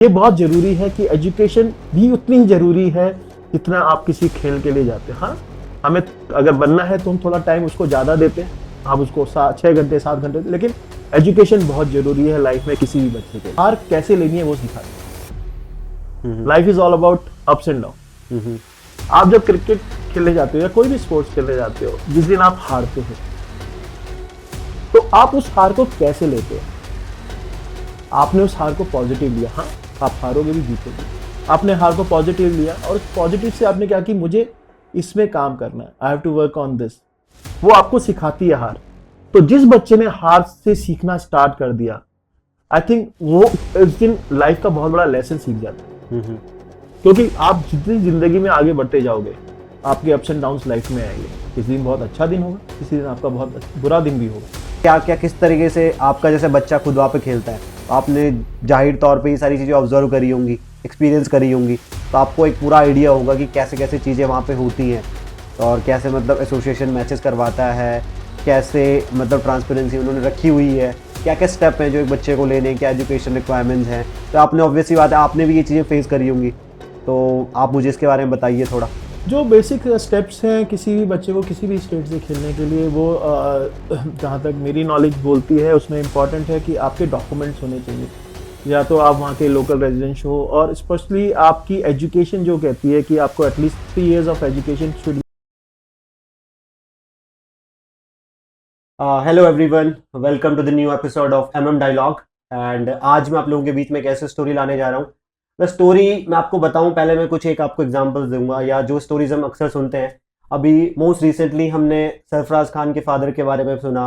ये बहुत जरूरी है कि एजुकेशन भी उतनी ही जरूरी है जितना आप किसी खेल के लिए जाते हैं। हाँ, हमें अगर बनना है तो हम थोड़ा टाइम उसको ज्यादा देते हैं, आप उसको 6 घंटे 7 घंटे, लेकिन एजुकेशन बहुत जरूरी है लाइफ में किसी भी बच्चे के। हार कैसे लेनी है वो सिखाते हैं। Life is all about ups and down. आप जब क्रिकेट खेलने जाते हो या कोई भी स्पोर्ट्स खेलने जाते हो, जिस दिन आप हारते हो तो आप उस हार को कैसे लेते हो? आपने उस हार को पॉजिटिव लिया। हाँ, आप हारोगे भी जीतोगे। आपने हार को पॉजिटिव लिया और उस पॉजिटिव से आपने क्या कि मुझे इसमें काम करना है, I have to work on this. वो आपको सिखाती है हार। तो जिस बच्चे ने हार से सीखना स्टार्ट कर दिया, आई थिंक वो उस दिन लाइफ का बहुत बड़ा लेसन सीख जाता है। क्योंकि आप जितनी जिंदगी में आगे बढ़ते जाओगे, आपके अप्स एंड डाउन्स लाइफ में आएंगे। किसी दिन बहुत अच्छा दिन होगा, किसी दिन आपका बहुत बुरा दिन भी होगा। क्या क्या किस तरीके से आपका जैसे बच्चा खुद वहाँ पे खेलता है, आपने जाहिर तौर पे ये सारी चीज़ें ऑब्जर्व करी होंगी, एक्सपीरियंस करी होंगी, तो आपको एक पूरा आइडिया होगा कि कैसे कैसे चीज़ें वहाँ पे होती हैं और कैसे मतलब एसोसिएशन मैचेस करवाता है, कैसे मतलब ट्रांसपेरेंसी उन्होंने रखी हुई है, क्या क्या स्टेप हैं जो एक बच्चे को लेने, क्या एजुकेशन रिक्वायरमेंट्स हैं। तो आपने ऑब्वियसली बात है, आपने भी ये चीज़ें फेस करी होंगी, तो आप मुझे इसके बारे में बताइए थोड़ा। जो बेसिक स्टेप्स हैं किसी भी बच्चे को किसी भी स्टेट से खेलने के लिए, वो जहाँ तक मेरी नॉलेज बोलती है उसमें इम्पॉर्टेंट है कि आपके डॉक्यूमेंट्स होने चाहिए। या तो आप वहाँ के लोकल रेजिडेंट हो, और स्पेशली आपकी एजुकेशन जो कहती है कि आपको at least 3 years of education should. Hello everyone, welcome to the new episode of dialogue. And आज मैं आप लोगों के बीच में एक ऐसे स्टोरी लाने जा रहा हूँ। मैं आपको बताऊं, पहले मैं कुछ एक आपको एग्जांपल्स दूंगा या जो स्टोरीज हम अक्सर सुनते हैं। अभी मोस्ट रिसेंटली हमने सरफराज खान के फादर के बारे में सुना,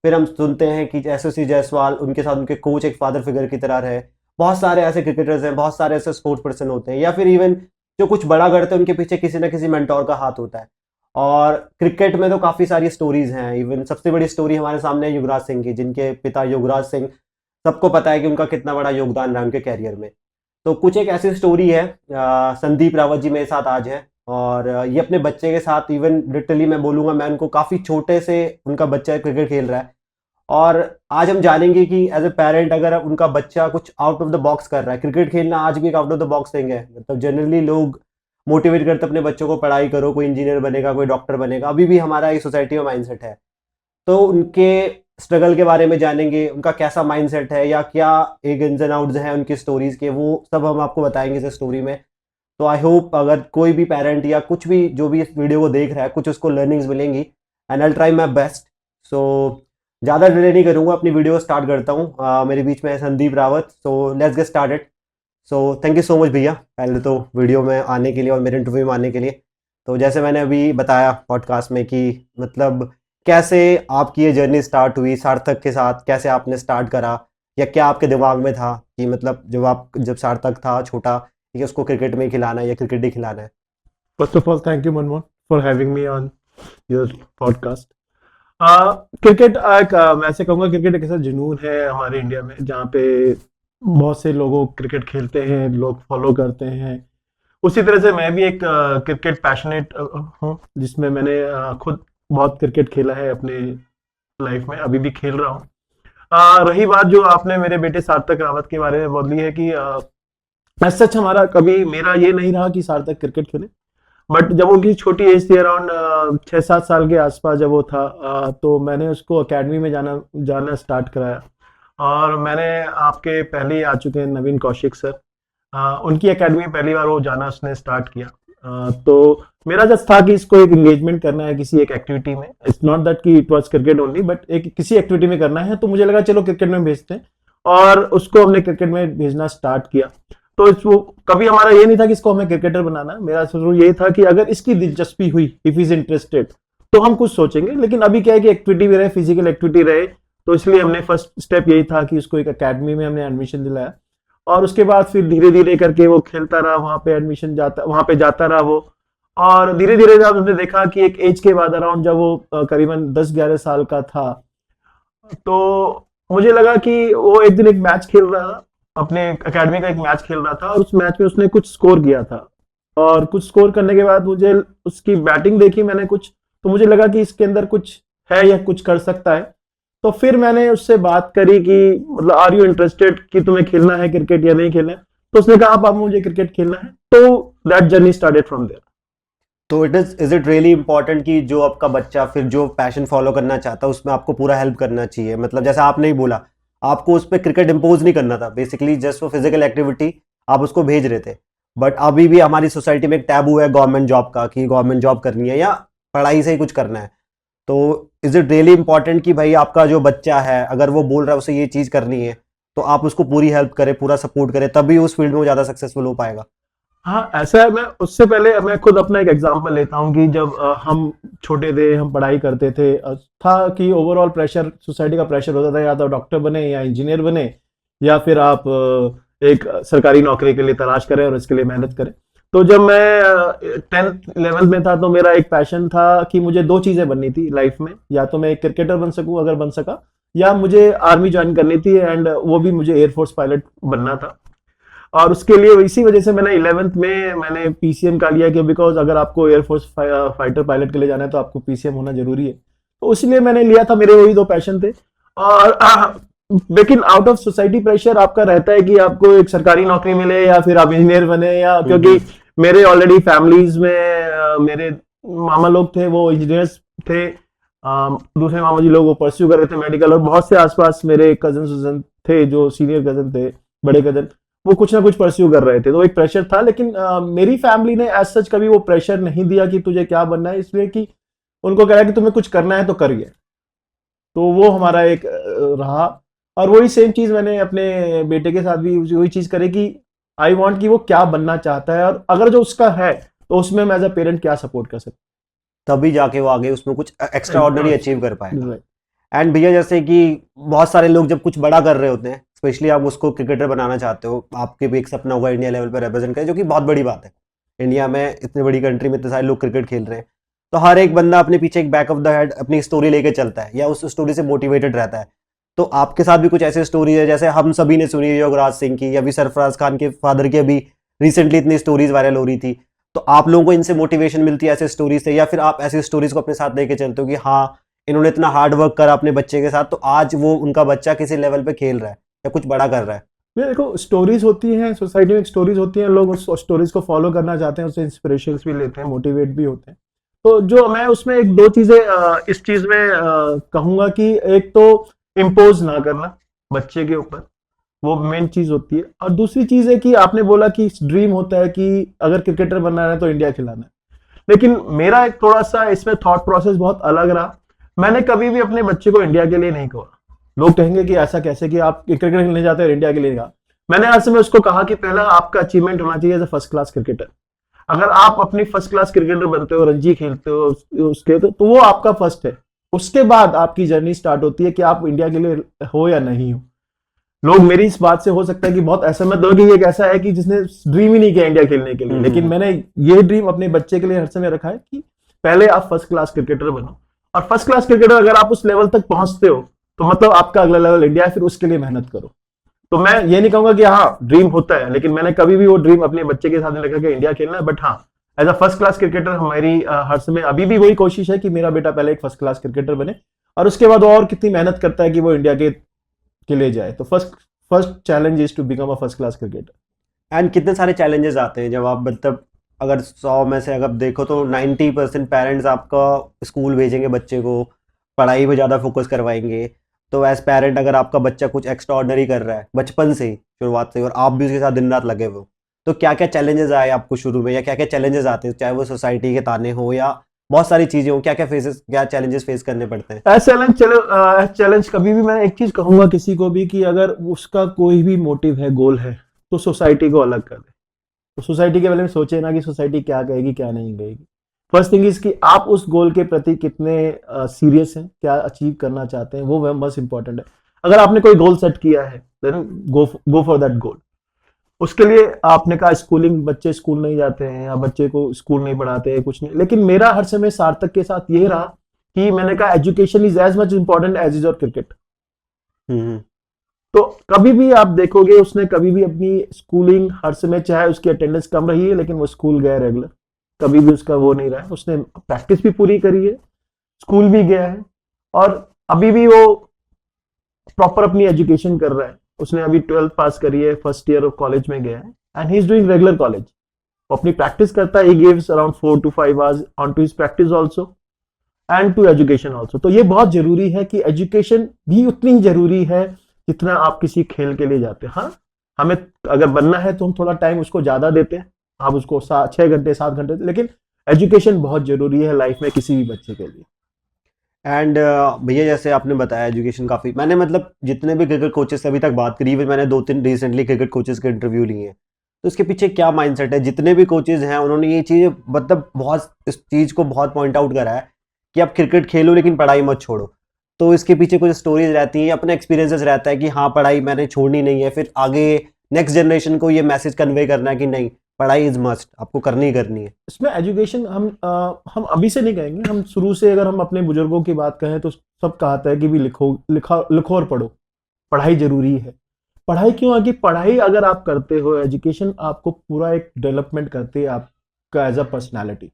फिर हम सुनते हैं कि एसएससी जायसवाल, उनके साथ उनके कोच एक फादर फिगर की तरह रहे। बहुत सारे ऐसे क्रिकेटर्स हैं, बहुत सारे ऐसे स्पोर्ट्स पर्सन होते हैं, या फिर इवन जो कुछ बड़ा करते हैं उनके पीछे किसी ना किसी मेंटोर का हाथ होता है। और क्रिकेट में तो काफ़ी सारी स्टोरीज हैं। इवन सबसे बड़ी स्टोरी हमारे सामने है युवराज सिंह की, जिनके पिता युवराज सिंह, सबको पता है कि उनका कितना बड़ा योगदान रहा उनके कैरियर में। तो कुछ एक ऐसी स्टोरी है, संदीप रावत जी मेरे साथ आज हैं, और ये अपने बच्चे के साथ, इवन लिटरली मैं बोलूँगा, मैं उनको काफ़ी छोटे से उनका बच्चा क्रिकेट खेल रहा है। और आज हम जानेंगे कि एज ए पेरेंट अगर उनका बच्चा कुछ आउट ऑफ द बॉक्स कर रहा है, क्रिकेट खेलना आज भी एक out of the box thing है। मतलब जनरली लोग मोटिवेट करते अपने बच्चों को, पढ़ाई करो, कोई इंजीनियर बनेगा, कोई डॉक्टर बनेगा, अभी भी हमारा ये सोसाइटी में माइंडसेट है। तो उनके स्ट्रगल के बारे में जानेंगे, उनका कैसा माइंडसेट है या क्या एक इन्स एंड आउट्स हैं उनकी स्टोरीज के, वो सब हम आपको बताएंगे इस स्टोरी में। तो आई होप अगर कोई भी पेरेंट या कुछ भी जो भी इस वीडियो को देख रहा है, कुछ उसको लर्निंग्स मिलेंगी, and I try my best. So ज़्यादा डिले नहीं करूँगा, अपनी वीडियो स्टार्ट करता हूँ। मेरे बीच में है Sandeep Rawat, so let's get started. So thank you so much भैया, पहले तो वीडियो में आने के लिए और मेरे इंटरव्यू में आने के लिए। तो जैसे मैंने अभी बताया पॉडकास्ट में कि मतलब कैसे आपकी ये जर्नी स्टार्ट हुई सार्थक के साथ, कैसे आपने स्टार्ट करा, या क्या आपके दिमाग में था कि मतलब जब सार्थक था छोटा, कि उसको क्रिकेट में ही खिलाना है या क्रिकेट ही खिलाना है। First of all thank you Manmohan for having me on your podcast. Cricket मैं ऐसे कहूँगा, क्रिकेट एक ऐसा जुनून है हमारे इंडिया में जहाँ पे बहुत से लोगों क्रिकेट खेलते हैं, लोग फॉलो करते हैं। उसी तरह से मैं भी एक क्रिकेट पैशनेट हूँ, जिसमें मैंने खुद बहुत क्रिकेट खेला है अपने लाइफ में, अभी भी खेल रहा हूँ। रही बात जो आपने मेरे बेटे सार्थक रावत के बारे में बोली है कि सच हमारा कभी मेरा ये नहीं रहा कि सार्थक क्रिकेट खेले, बट जब उनकी छोटी एज थी, अराउंड 6-7 साल के आसपास जब वो था, तो मैंने उसको एकेडमी में जाना स्टार्ट कराया। और मैंने आपके पहले ही आ चुके हैं नवीन कौशिक सर, उनकी एकेडमी पहली बार वो जाना उसने स्टार्ट किया। तो मेरा जस्ट था कि इसको एक एंगेजमेंट करना है किसी एक एक्टिविटी में। इट्स नॉट दैट कि it was cricket only, but एक किसी एक्टिविटी में करना है। तो मुझे लगा चलो क्रिकेट में भेजते हैं, और उसको हमने क्रिकेट में भेजना स्टार्ट किया। तो इसको कभी हमारा ये नहीं था कि इसको हमें क्रिकेटर बनाना, मेरा शुरू ये था कि अगर इसकी दिलचस्पी हुई, इफ इज इंटरेस्टेड, तो हम कुछ सोचेंगे। लेकिन अभी क्या है कि एक्टिविटी भी रहे, फिजिकल एक्टिविटी रहे, तो इसलिए हमने फर्स्ट स्टेप यही था कि उसको एक एकेडमी में हमने एडमिशन दिलाया। और उसके बाद फिर धीरे धीरे करके वो खेलता रहा, वहां पे जाता रहा वो। और धीरे धीरे जब हमने देखा कि एक एज के बाद, अराउंड जब वो करीबन 10-11 साल का था, तो मुझे लगा कि वो एक दिन एक मैच खेल रहा था, अपने एकेडमी का एक मैच खेल रहा था, और उस मैच में उसने कुछ स्कोर किया था। और कुछ स्कोर करने के बाद मुझे उसकी बैटिंग देखी मैंने कुछ, तो मुझे लगा कि इसके अंदर कुछ है या कुछ कर सकता है। तो फिर मैंने उससे बात करी कि मतलब आर यू इंटरेस्टेड, कि तुम्हें खेलना है क्रिकेट या नहीं खेलना है। तो उसने कहा पापा मुझे क्रिकेट खेलना है, तो that journey started from there. तो इज इट रियली इंपॉर्टेंट कि जो आपका बच्चा फिर जो पैशन फॉलो करना चाहता है उसमें आपको पूरा हेल्प करना चाहिए? मतलब जैसे आपने ही बोला, आपको उस पर क्रिकेट इम्पोज नहीं करना था, basically just for physical activity आप उसको भेज रहे थे। बट अभी भी हमारी सोसाइटी में एक टैबू है गवर्नमेंट जॉब का, कि गवर्नमेंट जॉब करनी है या पढ़ाई से ही कुछ करना है। तो इज इट रियली इंपॉर्टेंट कि भाई आपका जो बच्चा है अगर वो बोल रहा है उसे ये चीज़ करनी है तो आप उसको पूरी हेल्प करें, पूरा सपोर्ट करें, तभी उस फील्ड में वो ज़्यादा सक्सेसफुल हो पाएगा? हाँ ऐसा है। मैं उससे पहले मैं खुद अपना एक एग्जांपल लेता हूँ कि जब हम छोटे थे, हम पढ़ाई करते थे, था कि ओवरऑल प्रेशर, सोसाइटी का प्रेशर होता था, या तो डॉक्टर बने या इंजीनियर बने, या फिर आप एक सरकारी नौकरी के लिए तलाश करें और इसके लिए मेहनत करें। तो जब मैं 10th 11th में था तो मेरा एक पैशन था कि मुझे दो चीजें बननी थी लाइफ में, या तो मैं एक क्रिकेटर बन सकूं अगर बन सका, या मुझे आर्मी ज्वाइन करनी थी, एंड वो भी मुझे एयरफोर्स पायलट बनना था। और उसके लिए इसी वजह से मैंने 11th में मैंने पीसीएम का लिया, कि बिकॉज अगर आपको एयरफोर्स फाइटर पायलट के लिए जाना है तो आपको पीसीएम होना जरूरी है। तो इसलिए मैंने लिया था, मेरे वही दो पैशन थे। और लेकिन आउट ऑफ सोसाइटी प्रेशर आपका रहता है कि आपको एक सरकारी नौकरी मिले या फिर आप इंजीनियर बने, या क्योंकि मेरे ऑलरेडी फैमिलीज में मेरे मामा लोग थे वो इंजीनियर्स थे, दूसरे मामा जी लोग वो परस्यू कर रहे थे मेडिकल, और बहुत से आसपास मेरे कजन थे जो सीनियर कजन थे, बड़े कजन, वो कुछ ना कुछ परस्यू कर रहे थे। तो एक प्रेशर था, लेकिन मेरी फैमिली ने एज सच कभी वो प्रेशर नहीं दिया कि तुझे क्या बनना है, इसलिए कि उनको कह रहा कि तुम्हें कुछ करना है तो करिए। तो वो हमारा एक रहा। और वही सेम चीज मैंने अपने बेटे के साथ भी वही चीज करी कि आई वांट कि वो क्या बनना चाहता है, और अगर जो उसका है तो उसमें मैं एज अ पेरेंट क्या सपोर्ट कर सकता तभी जाके वो आगे उसमें कुछ एक्स्ट्रा ऑर्डिनरी अचीव कर पाएगा। हूँ। एंड भैया जैसे कि बहुत सारे लोग जब कुछ बड़ा कर रहे होते हैं, स्पेशली आप उसको क्रिकेटर बनाना चाहते हो, आपके भी एक सपना होगा इंडिया लेवल पर रिप्रेजेंट करें, जो कि बहुत बड़ी बात है। इंडिया में इतनी बड़ी कंट्री में इतने सारे लोग क्रिकेट खेल रहे हैं, तो हर एक बंदा अपने पीछे एक बैक ऑफ द हेड अपनी स्टोरी लेके चलता है या उस स्टोरी से मोटिवेटेड रहता है। तो आपके साथ भी कुछ ऐसी स्टोरी है जैसे हम सभी ने सुनी है योगराज सिंह की, या भी सरफराज खान के फादर की अभी रिसेंटली इतनी स्टोरीज वायरल हो रही थी। तो आप लोगों को इनसे मोटिवेशन मिलती है ऐसे स्टोरी से, या फिर आप ऐसी स्टोरीज को अपने साथ लेके चलते हो कि हाँ इन्होंने इतना हार्ड वर्क करा अपने बच्चे के साथ तो आज वो उनका बच्चा किसी लेवल पे खेल रहा है या कुछ बड़ा कर रहा है? ये देखो, स्टोरीज होती हैं सोसाइटी में, स्टोरीज होती हैं, लोग उस स्टोरीज को फॉलो करना चाहते हैं, उससे इंस्पिरेशंस भी लेते हैं, मोटिवेट भी होते हैं। तो जो मैं उसमें एक दो चीजें इस चीज में कहूंगा कि एक तो इम्पोज ना करना बच्चे के ऊपर, वो मेन चीज होती है। और दूसरी चीज है कि आपने बोला कि ड्रीम होता है कि अगर क्रिकेटर बनना है तो इंडिया खिलाना है, लेकिन मेरा एक थोड़ा सा इसमें थॉट प्रोसेस बहुत अलग रहा। मैंने कभी भी अपने बच्चे को इंडिया के लिए नहीं कहा। लोग कहेंगे कि ऐसा कैसे कि आप क्रिकेट खेलने जाते हैं इंडिया के लिए कहा। मैंने आज से मैं उसको कहा कि पहला आपका अचीवमेंट होना चाहिए as a first class cricketer. अगर आप अपनी फर्स्ट क्लास क्रिकेटर बनते हो, रणजी खेलते हो उसके, तो वो आपका फर्स्ट है। उसके बाद आपकी जर्नी स्टार्ट होती है कि आप इंडिया के लिए हो या नहीं हो। लोग मेरी इस बात से हो सकता है कि बहुत असहमत हो कि ये एक ऐसा है कि जिसने ड्रीम ही नहीं किया इंडिया खेलने के लिए, लेकिन मैंने ये ड्रीम अपने बच्चे के लिए हर समय रखा है कि पहले आप फर्स्ट क्लास क्रिकेटर बनो, और फर्स्ट क्लास क्रिकेटर अगर आप उस लेवल तक पहुंचते हो तो मतलब आपका अगला लेवल इंडिया है, फिर उसके लिए मेहनत करो। तो मैं ये नहीं कहूंगा कि हाँ ड्रीम होता है, लेकिन मैंने कभी भी वो ड्रीम अपने बच्चे के साथ नहीं रखा कि इंडिया खेलना है। बट हाँ, as a first class cricketer हमारी हर समय अभी भी वही कोशिश है कि मेरा बेटा पहले एक फर्स्ट क्लास क्रिकेटर बने, और उसके बाद और कितनी मेहनत करता है कि वो इंडिया के लिए जाए। तो first challenge is to become a first class cricketer. And कितने सारे चैलेंजेस आते हैं जब आप, मतलब अगर 100 में से अगर देखो तो 90% पेरेंट्स आपका स्कूल भेजेंगे बच्चे को, पढ़ाई में ज़्यादा फोकस करवाएंगे। तो एज पेरेंट अगर आपका बच्चा कुछ एक्स्ट्रा ऑर्डनरी कर रहा है बचपन से ही, शुरुआत से, और आप भी उसके साथ दिन रात लगे हुए हो, तो क्या क्या चैलेंजेस आए आपको शुरू में, या क्या क्या चैलेंजेस आते हैं, चाहे वो सोसाइटी के ताने हो या बहुत सारी चीज़ें हो, क्या चैलेंजेस फेस करने पड़ते हैं? चैलेंज कभी भी मैं एक चीज कहूंगा किसी को भी कि अगर उसका कोई भी मोटिव है, गोल है, तो सोसाइटी को अलग कर दे। तो सोसाइटी के बारे में सोचे ना कि सोसाइटी क्या कहेगी क्या नहीं कहेगी। फर्स्ट थिंग इज कि आप उस गोल के प्रति कितने सीरियस हैं, क्या अचीव करना चाहते हैं, वो मोस्ट इंपॉर्टेंट है। अगर आपने कोई गोल सेट किया है then go for that goal. उसके लिए आपने कहा स्कूलिंग, बच्चे स्कूल नहीं जाते हैं या बच्चे को स्कूल नहीं पढ़ाते हैं, कुछ नहीं, लेकिन मेरा हर समय सार्थक के साथ ये रहा कि मैंने कहा education is as much important as is your cricket. तो कभी भी आप देखोगे उसने कभी भी अपनी स्कूलिंग हर समय, चाहे उसकी अटेंडेंस कम रही है लेकिन वो स्कूल गया रेगुलर, कभी भी उसका वो नहीं रहा है। उसने प्रैक्टिस भी पूरी करी है, स्कूल भी गया है, और अभी भी वो प्रॉपर अपनी एजुकेशन कर रहा है। उसने अभी 12th पास करी है, फर्स्ट ईयर ऑफ कॉलेज में गया है, and he is doing regular college, वो अपनी प्रैक्टिस करता है, he gives around 4 to 5 hours on to his practice also and to education also. तो ये बहुत जरूरी है कि एजुकेशन भी उतनी ही जरूरी है जितना आप किसी खेल के लिए जाते हैं। हाँ, हमें अगर बनना है तो हम थोड़ा टाइम उसको ज्यादा देते हैं, आप उसको 6 घंटे 7 घंटे, लेकिन एजुकेशन बहुत जरूरी है लाइफ में किसी भी बच्चे के लिए। एंड भैया जैसे आपने बताया एजुकेशन काफ़ी, मैंने मतलब जितने भी क्रिकेट कोचेस से अभी तक बात करी, मैंने 2-3 रिसेंटली क्रिकेट कोचेस के इंटरव्यू लिए हैं, तो इसके पीछे क्या माइंडसेट है? जितने भी कोचेस हैं उन्होंने ये चीज़ मतलब बहुत इस चीज़ को बहुत पॉइंट आउट करा है कि आप क्रिकेट खेलो लेकिन पढ़ाई मत छोड़ो। तो इसके पीछे कुछ स्टोरीज रहती हैं, अपने एक्सपीरियंसेस रहता है कि हाँ पढ़ाई मैंने छोड़नी नहीं है, फिर आगे नेक्स्ट जनरेशन को ये मैसेज कन्वे करना है कि नहीं पढ़ाई इज मस्ट, आपको करनी ही करनी है। इसमें एजुकेशन हम अभी से नहीं कहेंगे, हम शुरू से अगर हम अपने बुजुर्गों की बात कहें तो सब कहता है कि भी लिखो और पढ़ो, पढ़ाई जरूरी है। पढ़ाई क्यों है कि पढ़ाई अगर आप करते हो, एजुकेशन आपको पूरा एक डेवलपमेंट करती है आपका एज अ पर्सनैलिटी,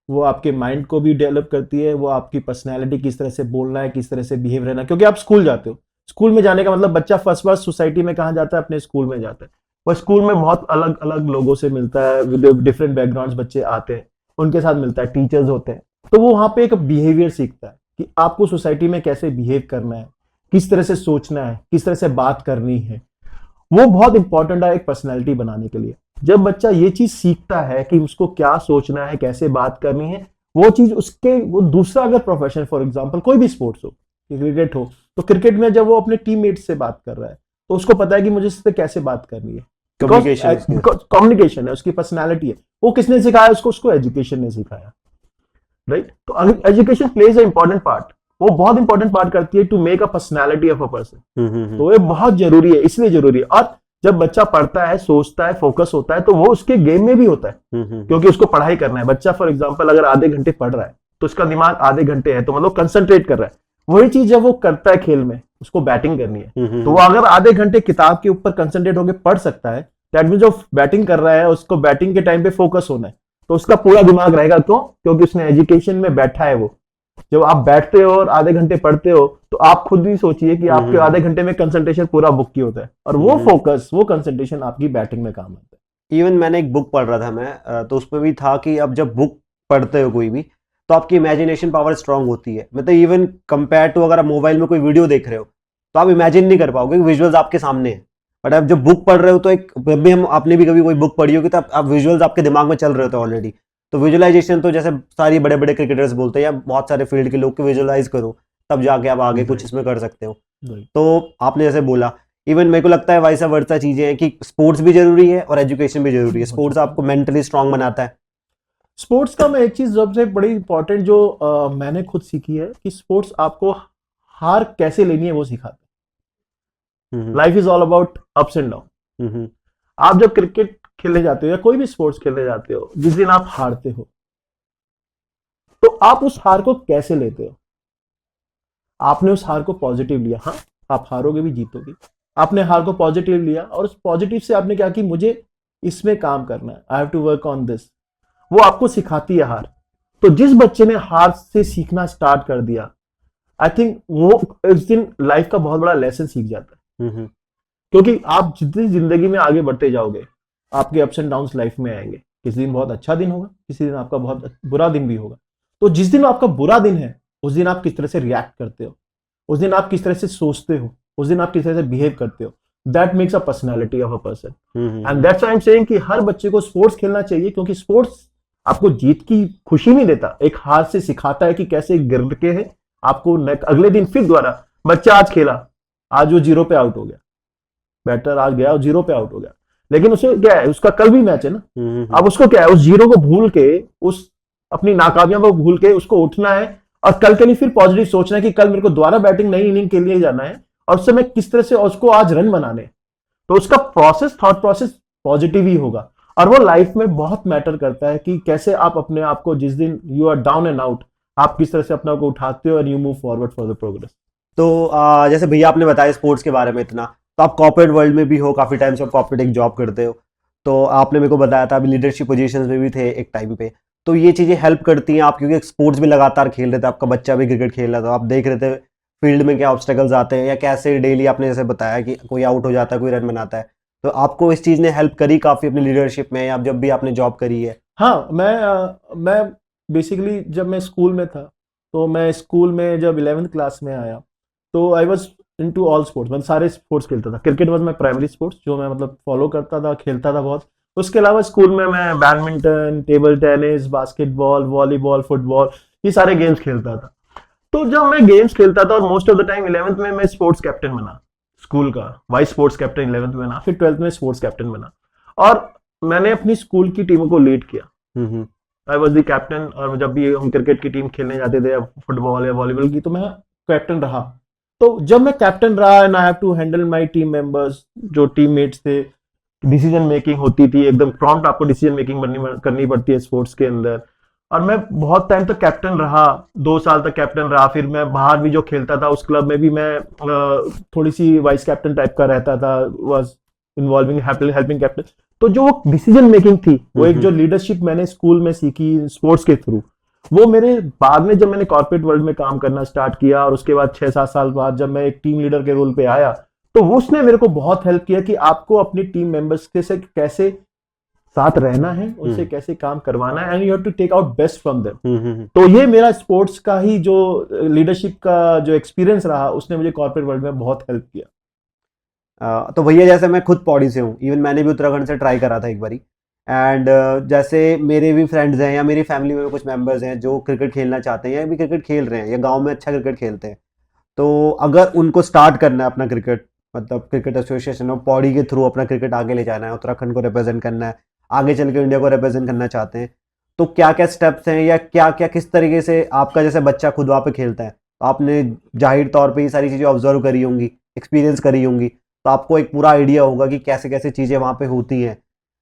वो आपके माइंड को भी डेवलप करती है, वो आपकी पर्सनैलिटी किस तरह से बोलना है, किस तरह से बिहेव रहना है। क्योंकि आप स्कूल जाते हो, स्कूल में जाने का मतलब बच्चा फर्स्ट बार सोसाइटी में कहाँ जाता है, अपने स्कूल में जाता है। वह स्कूल में बहुत अलग अलग लोगों से मिलता है, डिफरेंट बैकग्राउंड बच्चे आते हैं, उनके साथ मिलता है, टीचर्स होते हैं, तो वो वहां पे एक बिहेवियर सीखता है कि आपको सोसाइटी में कैसे बिहेव करना है, किस तरह से सोचना है, किस तरह से बात करनी है। वो बहुत इंपॉर्टेंट है एक पर्सनैलिटी बनाने के लिए। जब बच्चा ये चीज सीखता है कि उसको क्या सोचना है, कैसे बात करनी है, वो चीज उसके, वो दूसरा अगर प्रोफेशन फॉर एग्जांपल कोई भी स्पोर्ट्स हो, क्रिकेट हो, तो क्रिकेट में जब वो अपने टीममेट से बात कर रहा है तो उसको पता है कि मुझे इससे कैसे बात करनी है, कम्युनिकेशन है, उसकी पर्सनैलिटी है। वो किसने सिखाया उसको? उसको एजुकेशन ने सिखाया, राइट। तो education plays a important part, वो बहुत इंपॉर्टेंट पार्ट करती है to make a personality of a person. तो ये बहुत जरूरी है, इसलिए जरूरी है। और जब बच्चा पढ़ता है, सोचता है, फोकस होता है, तो वो उसके गेम में भी होता है, क्योंकि उसको पढ़ाई करना है। बच्चा फॉर एग्जाम्पल अगर आधे घंटे पढ़ रहा है तो उसका दिमाग आधे घंटे है, तो मतलब कंसंट्रेट कर रहा है। वही चीज जब वो करता है खेल में, उसको बैटिंग करनी है, तो वो अगर आधे घंटे किताब के ऊपर कंसंट्रेट होकर पढ़ सकता है, दैट मीन जो बैटिंग कर रहा है उसको बैटिंग के टाइम पे फोकस होना है, तो उसका पूरा दिमाग रहेगा। क्यों? क्योंकि उसने एजुकेशन में बैठा है। वो जब आप बैठते हो और आधे घंटे पढ़ते हो, तो आप खुद भी सोचिए कि आपके आधे घंटे में कंसंट्रेशन पूरा बुक की होता है, और वो फोकस, वो कंसंट्रेशन आपकी बैटिंग में काम आता है। इवन मैंने एक बुक पढ़ रहा था मैं, तो उसमें भी था कि अब जब बुक पढ़ते हो कोई भी, तो आपकी इमेजिनेशन पावर स्ट्रांग होती है। मतलब इवन कंपेयर टू अगर आप मोबाइल में कोई वीडियो देख रहे हो तो आप इमेजिन नहीं कर पाओगे, विजुअल्स आपके सामने हैं। बट आप जब बुक पढ़ रहे हो तो एक भी हम आपने भी कभी कोई बुक पढ़ी होगी तो आप विजुअल्स आपके दिमाग में चल रहे होते हैं ऑलरेडी। तो विजुअलाइजेशन तो जैसे सारी बड़े बड़े क्रिकेटर्स बोलते हैं या बहुत सारे फील्ड के लोग को विजुअलाइज करो, तब जाके आप आगे कुछ इसमें कर सकते हो। तो आपने जैसे बोला, इवन मेरे को लगता है वैसा वर्सा चीजें हैं कि स्पोर्ट्स भी जरूरी है और एजुकेशन भी जरूरी है। स्पोर्ट्स आपको मेंटली स्ट्रांग बनाता है। स्पोर्ट्स का मैं एक चीज सबसे बड़ी इंपॉर्टेंट जो मैंने खुद सीखी है कि स्पोर्ट्स आपको हार कैसे लेनी है वो सिखाता है। Life is all about ups and down. आप जब क्रिकेट खेलने जाते हो या कोई भी स्पोर्ट्स खेलने जाते हो, जिस दिन आप हारते हो तो आप उस हार को कैसे लेते हो? आपने उस हार को पॉजिटिव लिया, हाँ आप हारोगे भी जीतोगे, आपने हार को पॉजिटिव लिया और उस पॉजिटिव से आपने क्या कि मुझे इसमें काम करना है, I have to work on this, वो आपको सिखाती है हार। तो जिस बच्चे ने हार से सीखना स्टार्ट कर दिया, आई थिंक वो इस दिन लाइफ का बहुत बड़ा लेसन सीख जाता है। क्योंकि आप जितनी जिंदगी में आगे बढ़ते जाओगे, आपके अप्स एंड डाउन्स लाइफ में आएंगे। किसी दिन बहुत अच्छा दिन होगा, किसी दिन आपका बहुत बुरा दिन भी होगा। तो जिस दिन आपका बुरा दिन है, उस दिन आप किस तरह से रिएक्ट करते हो, उस दिन आप किस तरह से सोचते हो, उस दिन आप किस तरह से बिहेव करते हो, that makes a personality of a person. And that's I am saying कि हर बच्चे को स्पोर्ट्स खेलना चाहिए, क्योंकि स्पोर्ट्स आपको जीत की खुशी नहीं देता, एक हार से सिखाता है कि कैसे गिर के है आपको अगले दिन फिर दोबारा। बच्चा आज खेला, आज वो 0 पे आउट हो गया, बैटर आज गया और 0 पे आउट हो गया, लेकिन उसे क्या है, उसका कल भी मैच है ना। अब उसको क्या है, उस 0 को भूल के, उस अपनी नाकामयाबी को भूल के उसको उठना है और कल के लिए फिर पॉजिटिव सोचना है कि कल मेरे को दोबारा बैटिंग नई इनिंग के लिए जाना है और उससे मैं किस तरह से उसको आज रन बनाने। तो उसका प्रोसेस, थॉट प्रोसेस पॉजिटिव ही होगा। और वो लाइफ में बहुत मैटर करता है कि कैसे आप अपने आप को, जिस दिन you are down and out, आप किस तरह से अपने आप को उठाते हो और you move forward for the progress. तो जैसे भैया आपने बताया स्पोर्ट्स के बारे में इतना, तो आप कॉर्पोरेट वर्ल्ड में भी हो, काफ़ी टाइम से आप कॉर्पोरेट एक जॉब करते हो, तो आपने मेरे को बताया था अभी लीडरशिप पोजीशंस में भी थे एक टाइम पे। तो ये चीज़ें हेल्प करती हैं आप, क्योंकि स्पोर्ट्स भी लगातार खेल रहे थे, आपका बच्चा भी क्रिकेट खेल रहा था, आप देख रहे थे फील्ड में क्या ऑब्स्टेकल्स आते हैं या कैसे डेली, आपने जैसे बताया कि कोई आउट हो जाता है, कोई रन बनाता है, तो आपको इस चीज ने हेल्प करी काफी अपनी लीडरशिप में, या जब भी आपने जॉब करी है? हाँ, मैं बेसिकली जब मैं स्कूल में था, तो मैं स्कूल में जब 11th क्लास में आया, तो I was into all sports, मैं सारे स्पोर्ट्स खेलता था। Cricket was my primary sports, जो मैं मतलब फॉलो करता था, खेलता था बहुत। उसके अलावा स्कूल में मैं badminton, table tennis, basketball, volleyball, football, ये सारे गेम्स खेलता था। तो जब मैं गेम्स खेलता था, और most of the time 11th में मैं स्पोर्ट्स कैप्टन बना स्कूल का, वाइस स्पोर्ट्स कैप्टन 11th में बना, फिर 12th में स्पोर्ट्स कैप्टन बना, और मैंने अपनी स्कूल की टीमों को लीड किया। आई वॉज द कैप्टन, और जब भी हम क्रिकेट की टीम खेलने जाते थे, या फुटबॉल या वॉलीबॉल की, तो मैं कैप्टन रहा। तो जब मैं कैप्टन रहा, and I have to handle my team members, जो टीममेट्स थे, डिसीजन मेकिंग होती थी एकदम प्रॉम्प्ट, आपको डिसीजन मेकिंग करनी पड़ती है स्पोर्ट्स के अंदर। और मैं बहुत टाइम तक कैप्टन रहा, 2 साल तक कैप्टन रहा। फिर मैं बाहर भी जो खेलता था उस क्लब में भी मैं थोड़ी सी वाइस कैप्टन टाइप का रहता था, वाज इन्वॉल्विंग हेल्पिंग कैप्टन। तो जो वो डिसीजन मेकिंग थी, वो एक जो लीडरशिप मैंने स्कूल में सीखी स्पोर्ट्स के थ्रू, वो मेरे बाद में जब मैंने कॉर्पोरेट वर्ल्ड में काम करना स्टार्ट किया, और उसके बाद 6-7 साल बाद जब मैं एक टीम लीडर के रोल पे आया, तो वो उसने मेरे को बहुत हेल्प किया कि आपको अपनी टीम मेंबर्स के से कैसे साथ रहना है, उनसे कैसे काम करवाना है, and you have to take out best from them. तो ये मेरा स्पोर्ट्स का ही जो लीडरशिप का जो एक्सपीरियंस रहा, उसने मुझे कॉर्पोरेट वर्ल्ड में बहुत हेल्प किया। तो भैया जैसे मैं खुद पौड़ी से हूँ, इवन मैंने भी उत्तराखंड से ट्राई करा था एक बारी। एंड जैसे मेरे भी फ्रेंड्स हैं, या मेरी फैमिली में कुछ मेंबर्स हैं जो क्रिकेट खेलना चाहते हैं, या भी क्रिकेट खेल रहे हैं, या गांव में अच्छा क्रिकेट खेलते हैं, तो अगर उनको स्टार्ट करना है अपना क्रिकेट, मतलब क्रिकेट एसोसिएशन और पौड़ी के थ्रू अपना क्रिकेट आगे ले जाना है, उत्तराखंड को रिप्रेजेंट करना है, आगे चल के इंडिया को रिप्रेजेंट करना चाहते हैं, तो क्या क्या स्टेप्स हैं, या क्या क्या किस तरीके से आपका जैसे बच्चा खुद वहाँ पे खेलता है, तो आपने जाहिर तौर पे ये सारी चीज़ें ऑब्जर्व करी होंगी, एक्सपीरियंस करी होंगी, तो आपको एक पूरा आइडिया होगा कि कैसे कैसे चीज़ें वहाँ पे होती हैं,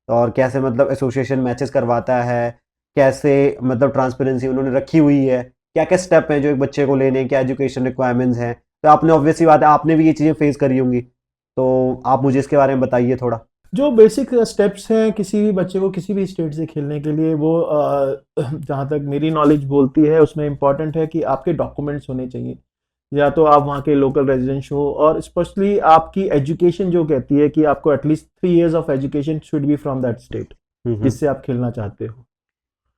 और कैसे मतलब एसोसिएशन मैचेस करवाता है, कैसे मतलब ट्रांसपेरेंसी उन्होंने रखी हुई है, क्या क्या स्टेप हैं जो एक बच्चे को लेने, क्या एजुकेशन रिक्वायरमेंट्स हैं। तो आपने ऑब्वियसली बात है, आपने भी ये चीज़ें फेस करी होंगी, तो आप मुझे इसके बारे में बताइए थोड़ा। जो बेसिक स्टेप्स हैं किसी भी बच्चे को किसी भी स्टेट से खेलने के लिए, वो जहाँ तक मेरी नॉलेज बोलती है, उसमें इम्पॉर्टेंट है कि आपके डॉक्यूमेंट्स होने चाहिए, या तो आप वहाँ के लोकल रेजिडेंट हो, और स्पेशली आपकी एजुकेशन जो कहती है कि आपको at least 3 years of education should be from that state जिससे आप खेलना चाहते हो।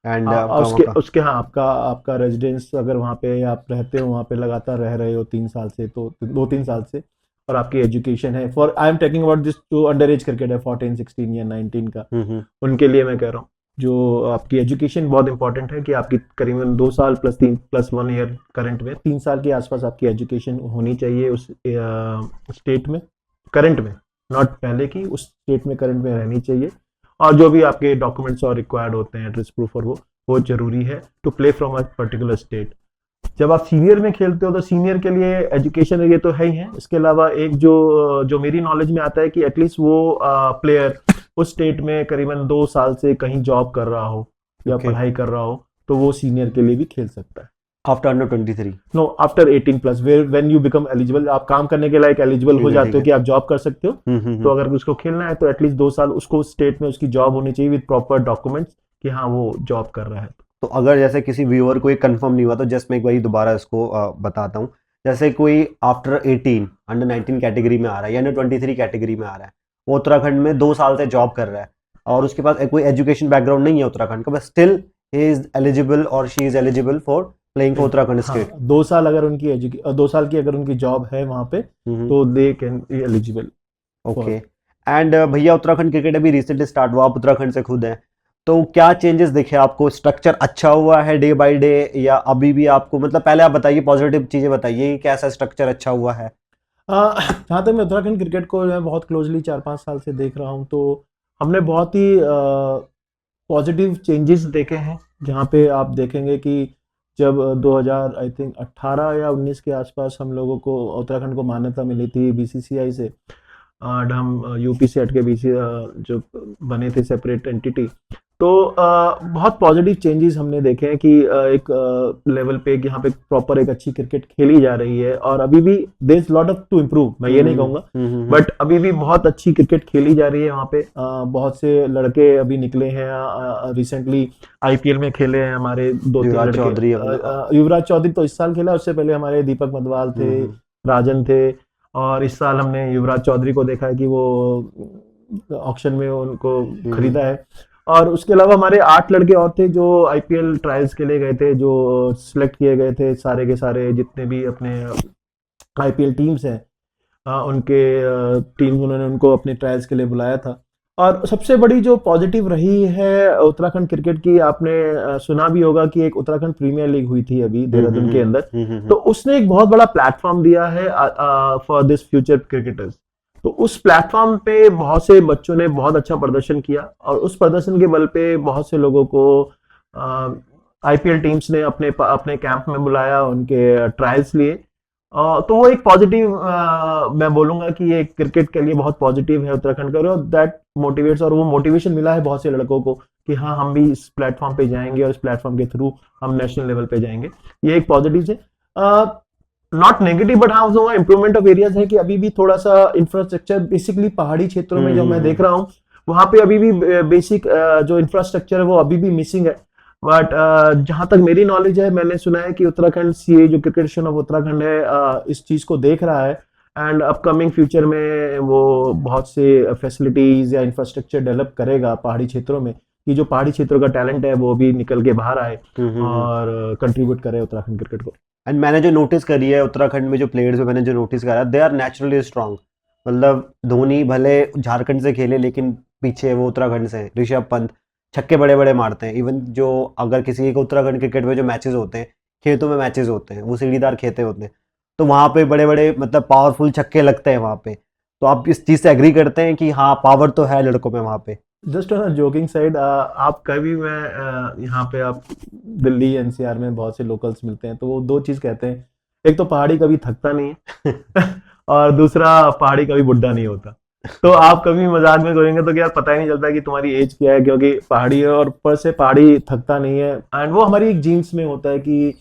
एंड उसके उसके हाँ, आपका आपका रेजिडेंस अगर वहाँ पे आप रहते हो, वहाँ पे लगातार रह रहे हो 3 साल से, तो 2-3 साल से, और आपकी एजुकेशन है, for I am talking about this जो अंडर एज क्रिकेट है, 14, 16 या 19 का, उनके लिए मैं कह रहा हूँ, जो आपकी एजुकेशन बहुत इंपॉर्टेंट है कि आपकी करीबन 2 साल +1 ईयर, करंट में 3 साल के आसपास आपकी एजुकेशन होनी चाहिए उस स्टेट में, करंट में, नॉट पहले की, उस स्टेट में करंट में रहनी चाहिए। और जो भी आपके डॉक्यूमेंट्स और रिक्वायर्ड होते हैं, एड्रेस प्रूफ, और वो जरूरी है to play from a particular state. जब आप सीनियर में खेलते हो, तो सीनियर के लिए एजुकेशन ये तो है ही है, इसके अलावा एक जो मेरी नॉलेज में आता है कि एटलीस्ट वो प्लेयर उस स्टेट में करीबन 2 साल से कहीं जॉब कर रहा हो या पढ़ाई कर रहा हो, तो वो सीनियर के लिए भी खेल सकता है। After under 23? No, after 18+, when you become eligible, आप काम करने के लायक एलिजिबल हो जाते हो कि आप जॉब कर सकते हो। तो अगर उसको खेलना है, तो एटलीस्ट 2 साल उसको स्टेट में उसकी जॉब होनी चाहिए विद प्रॉपर डॉक्यूमेंट्स कि हाँ वो जॉब कर रहा है। तो अगर जैसे किसी व्यूअर को ये कंफर्म नहीं हुआ, तो जस्ट मैं एक बार दोबारा इसको बताता हूँ। जैसे कोई आफ्टर 18 अंडर 19 कैटेगरी में आ रहा है, या अंडर 23 कैटेगरी में आ रहा है, वो उत्तराखंड में 2 साल से जॉब कर रहा है, और उसके पास कोई एजुकेशन बैकग्राउंड नहीं है उत्तराखंड का, but still he is eligible और she is eligible for playing for Uttarakhand state. 2 साल अगर उनकी 2 साल की अगर उनकी जॉब है वहां पे, तो they can be eligible. Okay. And भैया उत्तराखंड क्रिकेट अभी रिसेंटली स्टार्ट हुआ, आप उत्तराखंड से खुद हैं, तो क्या चेंजेस दिखे आपको? स्ट्रक्चर अच्छा हुआ है डे बाय डे, या अभी भी आपको, मतलब पहले आप बताइए, पॉजिटिव चीजें बताइए, कैसा स्ट्रक्चर अच्छा हुआ है? जहाँ तक मैं उत्तराखंड क्रिकेट को मैं बहुत क्लोजली 4-5 साल से देख रहा हूँ, तो हमने बहुत ही पॉजिटिव चेंजेस देखे हैं। जहाँ पे आप देखेंगे कि जब 2000 आई थिंक 18 या 19 के आसपास हम लोगों को, उत्तराखंड को मान्यता मिली थी बीसीसीआई से, और हम यूपी से हटके बीसी जो बने थे सेपरेट एंटिटी, तो बहुत पॉजिटिव चेंजेस हमने देखे हैं कि एक लेवल पे यहाँ पे प्रॉपर एक अच्छी क्रिकेट खेली जा रही है, और अभी भी there is lot of to improve, मैं ये नहीं कहूँगा, बट अभी भी बहुत अच्छी क्रिकेट खेली जा रही है वहाँ पे। बहुत से लड़के अभी निकले हैं, रिसेंटली आईपीएल में खेले हैं हमारे 2-3 लड़के। युवराज चौधरी तो इस साल खेला, उससे पहले हमारे दीपक मधवाल थे, राजन थे, और इस साल हमने युवराज चौधरी को देखा है कि वो ऑक्शन में उनको खरीदा है। और उसके अलावा हमारे 8 लड़के और थे जो आईपीएल ट्रायल्स के लिए गए थे, जो सिलेक्ट किए गए थे, सारे के सारे जितने भी अपने आईपीएल टीम्स हैं, उनके टीम उन्होंने उनको अपने ट्रायल्स के लिए बुलाया था। और सबसे बड़ी जो पॉजिटिव रही है उत्तराखंड क्रिकेट की, आपने सुना भी होगा कि एक उत्तराखंड प्रीमियर लीग हुई थी अभी देहरादून के अंदर, तो उसने एक बहुत बड़ा प्लेटफॉर्म दिया है फॉर दिस फ्यूचर क्रिकेटर्स। तो उस प्लेटफॉर्म पे बहुत से बच्चों ने बहुत अच्छा प्रदर्शन किया, और उस प्रदर्शन के बल पे बहुत से लोगों को आईपीएल टीम्स ने अपने अपने कैंप में बुलाया, उनके ट्रायल्स लिए। तो वो एक पॉजिटिव, मैं बोलूंगा कि ये क्रिकेट के लिए बहुत पॉजिटिव है उत्तराखंड का, और दैट मोटिवेट्स, और वो मोटिवेशन मिला है बहुत से लड़कों को कि हाँ हम भी इस प्लेटफॉर्म पे जाएंगे और इस प्लेटफॉर्म के थ्रू हम नेशनल लेवल पे जाएंगे। ये एक पॉजिटिव है, नॉट नेगेटिव, बट हाँ उसमें इम्प्रूवमेंट ऑफ एरियाज है कि अभी भी थोड़ा सा इंफ्रास्ट्रक्चर, बेसिकली पहाड़ी क्षेत्रों में जो मैं देख रहा हूँ वहां पे अभी भी बेसिक जो इंफ्रास्ट्रक्चर है वो अभी भी मिसिंग है। बट जहां तक मेरी नॉलेज है, मैंने सुना है कि उत्तराखंड सीए जो क्रिकेट एसोसिएशन ऑफ उत्तराखंड है इस चीज को देख रहा है, एंड अपकमिंग फ्यूचर में वो बहुत से फैसिलिटीज या इंफ्रास्ट्रक्चर डेवलप करेगा पहाड़ी क्षेत्रों में, कि जो पहाड़ी क्षेत्रों का टैलेंट है वो भी निकल के बाहर आए और कंट्रीब्यूट करे उत्तराखंड क्रिकेट को। एंड मैंने जो नोटिस करी है उत्तराखंड में जो प्लेयर्स है, मैंने जो नोटिस करा, दे आर नेचुरली स्ट्रांग। मतलब धोनी भले झारखंड से खेले लेकिन पीछे वो उत्तराखंड से हैं। ऋषभ पंत छक्के बड़े बड़े मारते हैं। इवन जो अगर किसी एक उत्तराखंड क्रिकेट में जो मैचेस होते हैं, खेतों में मैचेस होते हैं, वो सीढ़ीदार खेते होते हैं, तो वहाँ पे बड़े बड़े मतलब पावरफुल छक्के लगते हैं वहाँ पे। तो आप इस चीज़ से एग्री करते हैं कि हाँ पावर तो है लड़कों में वहाँ पे? जस्ट ऑन जोकिंग साइड, आप कभी मैं यहाँ पे आप दिल्ली एनसीआर में बहुत से लोकल्स मिलते हैं तो वो दो चीज कहते हैं, एक तो पहाड़ी कभी थकता नहीं है और दूसरा पहाड़ी कभी बुढ़ा नहीं होता। तो आप कभी मजाक में करेंगे तो यार पता ही नहीं चलता कि तुम्हारी एज क्या है, क्योंकि पहाड़ी है और ऊपर से पहाड़ी थकता नहीं है, एंड वो हमारी एक जीन्स में होता है कि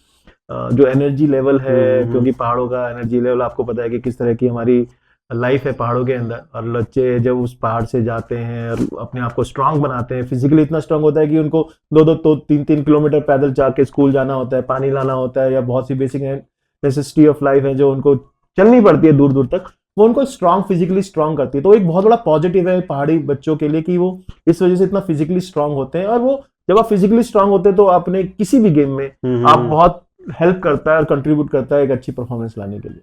जो एनर्जी लेवल है, क्योंकि पहाड़ों का एनर्जी लेवल आपको पता है कि किस तरह की हमारी लाइफ है पहाड़ों के अंदर, और बच्चे जब उस पहाड़ से जाते हैं और अपने आप को स्ट्रांग बनाते हैं, फिजिकली इतना स्ट्रांग होता है कि उनको 2-3 किलोमीटर पैदल जाके स्कूल जाना होता है, पानी लाना होता है, या बहुत सी बेसिक नेसेसिटी ऑफ लाइफ है जो उनको चलनी पड़ती है दूर दूर तक, वो उनको स्ट्रांग, फिजिकली स्ट्रांग करती है। तो एक बहुत बड़ा पॉजिटिव है पहाड़ी बच्चों के लिए कि वो इस वजह से इतना फिजिकली स्ट्रांग होते हैं, और वो जब आप फिजिकली स्ट्रांग होते हैं तो अपने किसी भी गेम में आप बहुत हेल्प करता है और कंट्रीब्यूट करता है एक अच्छी परफॉर्मेंस लाने के लिए।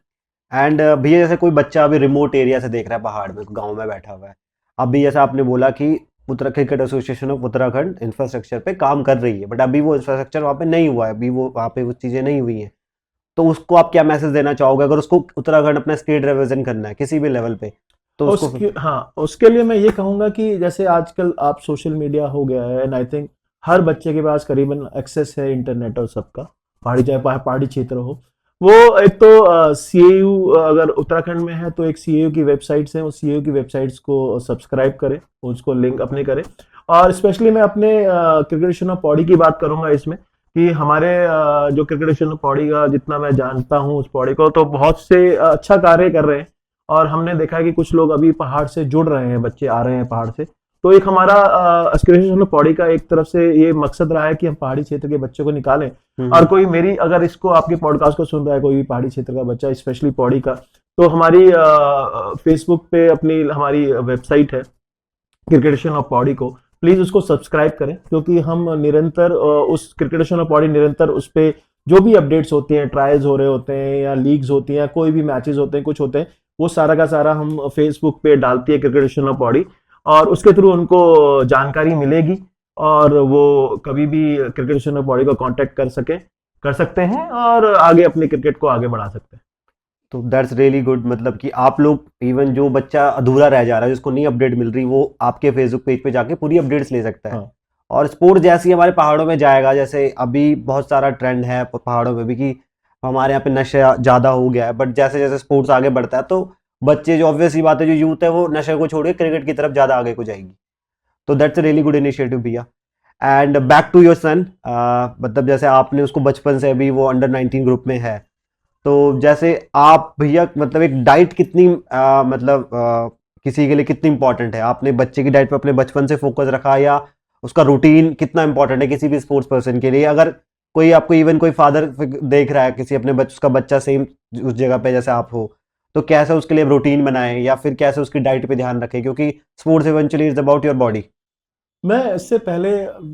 एंड भैया जैसे कोई बच्चा अभी रिमोट एरिया से देख रहा है, पहाड़ में गांव में बैठा हुआ है, अभी जैसा आपने बोला कि Uttarakhand cricket association of Uttarakhand infrastructure पे काम कर रही है, बट अभी वो इंफ्रास्ट्रक्चर वहाँ पे नहीं हुआ है, अभी वो वहाँ पे वो चीज़ें नहीं हुई हैं, तो उसको आप क्या मैसेज देना चाहोगे अगर उसको उत्तराखंड अपना स्टेट रिप्रेजेंट करना है किसी भी लेवल पे? तो उसको हाँ, उसके लिए मैं ये कहूंगा कि जैसे आजकल आप सोशल मीडिया हो गया है, एंड आई थिंक हर बच्चे के पास करीबन एक्सेस है इंटरनेट और सबका, पहाड़ी चाहे पहाड़ी क्षेत्र हो। वो एक तो सीएयू अगर उत्तराखंड में है तो एक सीएयू की वेबसाइट्स हैं, उस सीएयू की वेबसाइट्स को सब्सक्राइब करें, उसको लिंक अपने करें। और स्पेशली मैं अपने क्रिकेट एसोसिएशन ऑफ पौड़ी की बात करूंगा इसमें, कि हमारे जो क्रिकेट एसोसिएशन ऑफ पौड़ी का जितना मैं जानता हूँ उस पौड़ी को, तो बहुत से अच्छा कार्य कर रहे हैं, और हमने देखा है कि कुछ लोग अभी पहाड़ से जुड़ रहे हैं, बच्चे आ रहे हैं पहाड़ से। तो एक हमारा एस्पिरेशन पौड़ी का एक तरफ से ये मकसद रहा है कि हम पहाड़ी क्षेत्र के बच्चों को निकालें। और कोई मेरी अगर इसको आपके पॉडकास्ट को सुन रहा है कोई भी पहाड़ी क्षेत्र का बच्चा, स्पेशली पौड़ी का, तो हमारी फेसबुक पे अपनी हमारी वेबसाइट है क्रिकेट एसोसिएशन ऑफ पौड़ी को, प्लीज उसको सब्सक्राइब करें, क्योंकि हम निरंतर उस क्रिकेट एसोसिएशन ऑफ पौड़ी निरंतर उस पर जो भी अपडेट्स होती हैं, ट्रायल्स हो रहे होते हैं या लीग्स होती हैं, कोई भी मैचेस होते हैं, कुछ होते हैं, वो सारा का सारा हम फेसबुक पे डालती है क्रिकेट एसोसिएशन ऑफ पौड़ी, और उसके थ्रू उनको जानकारी मिलेगी, और वो कभी भी क्रिकेट एसोसिएशन ऑफ पौड़ी को कांटेक्ट कर सकते हैं और आगे अपने क्रिकेट को आगे बढ़ा सकते हैं। तो दैट्स रियली गुड, मतलब कि आप लोग इवन जो बच्चा अधूरा रह जा रहा है, जिसको नई अपडेट मिल रही, वो आपके फेसबुक पेज पे जाके पूरी अपडेट्स ले सकता है। हाँ। और स्पोर्ट्स जैसे ही हमारे पहाड़ों में जाएगा, जैसे अभी बहुत सारा ट्रेंड है पहाड़ों में भी कि हमारे यहाँ पे नशा ज़्यादा हो गया है, बट जैसे जैसे स्पोर्ट्स आगे बढ़ता है तो बच्चे, जो ऑब्वियस ही बात है, जो यूथ है वो नशे को छोड़ के क्रिकेट की तरफ ज़्यादा आगे को जाएगी। तो that's a really good initiative भैया। And back to your son, मतलब जैसे आपने उसको बचपन से, अभी वो अंडर 19 ग्रुप में है, तो जैसे आप भैया, मतलब एक डाइट कितनी किसी के लिए कितनी इंपॉर्टेंट है? आपने बच्चे की डाइट पे अपने बचपन से फोकस रखा, या उसका रूटीन कितना इंपॉर्टेंट है किसी भी स्पोर्ट्स पर्सन के लिए? अगर कोई आपको इवन कोई फादर देख रहा है, किसी अपने उसका बच्चा सेम उस जगह पे जैसे आप हो, तो कैसे उसके लिए रूटीन बनाएं या फिर कैसे उसकी डाइट पे ध्यान रखें, क्योंकि sports eventually is about your body. मैं इससे पहले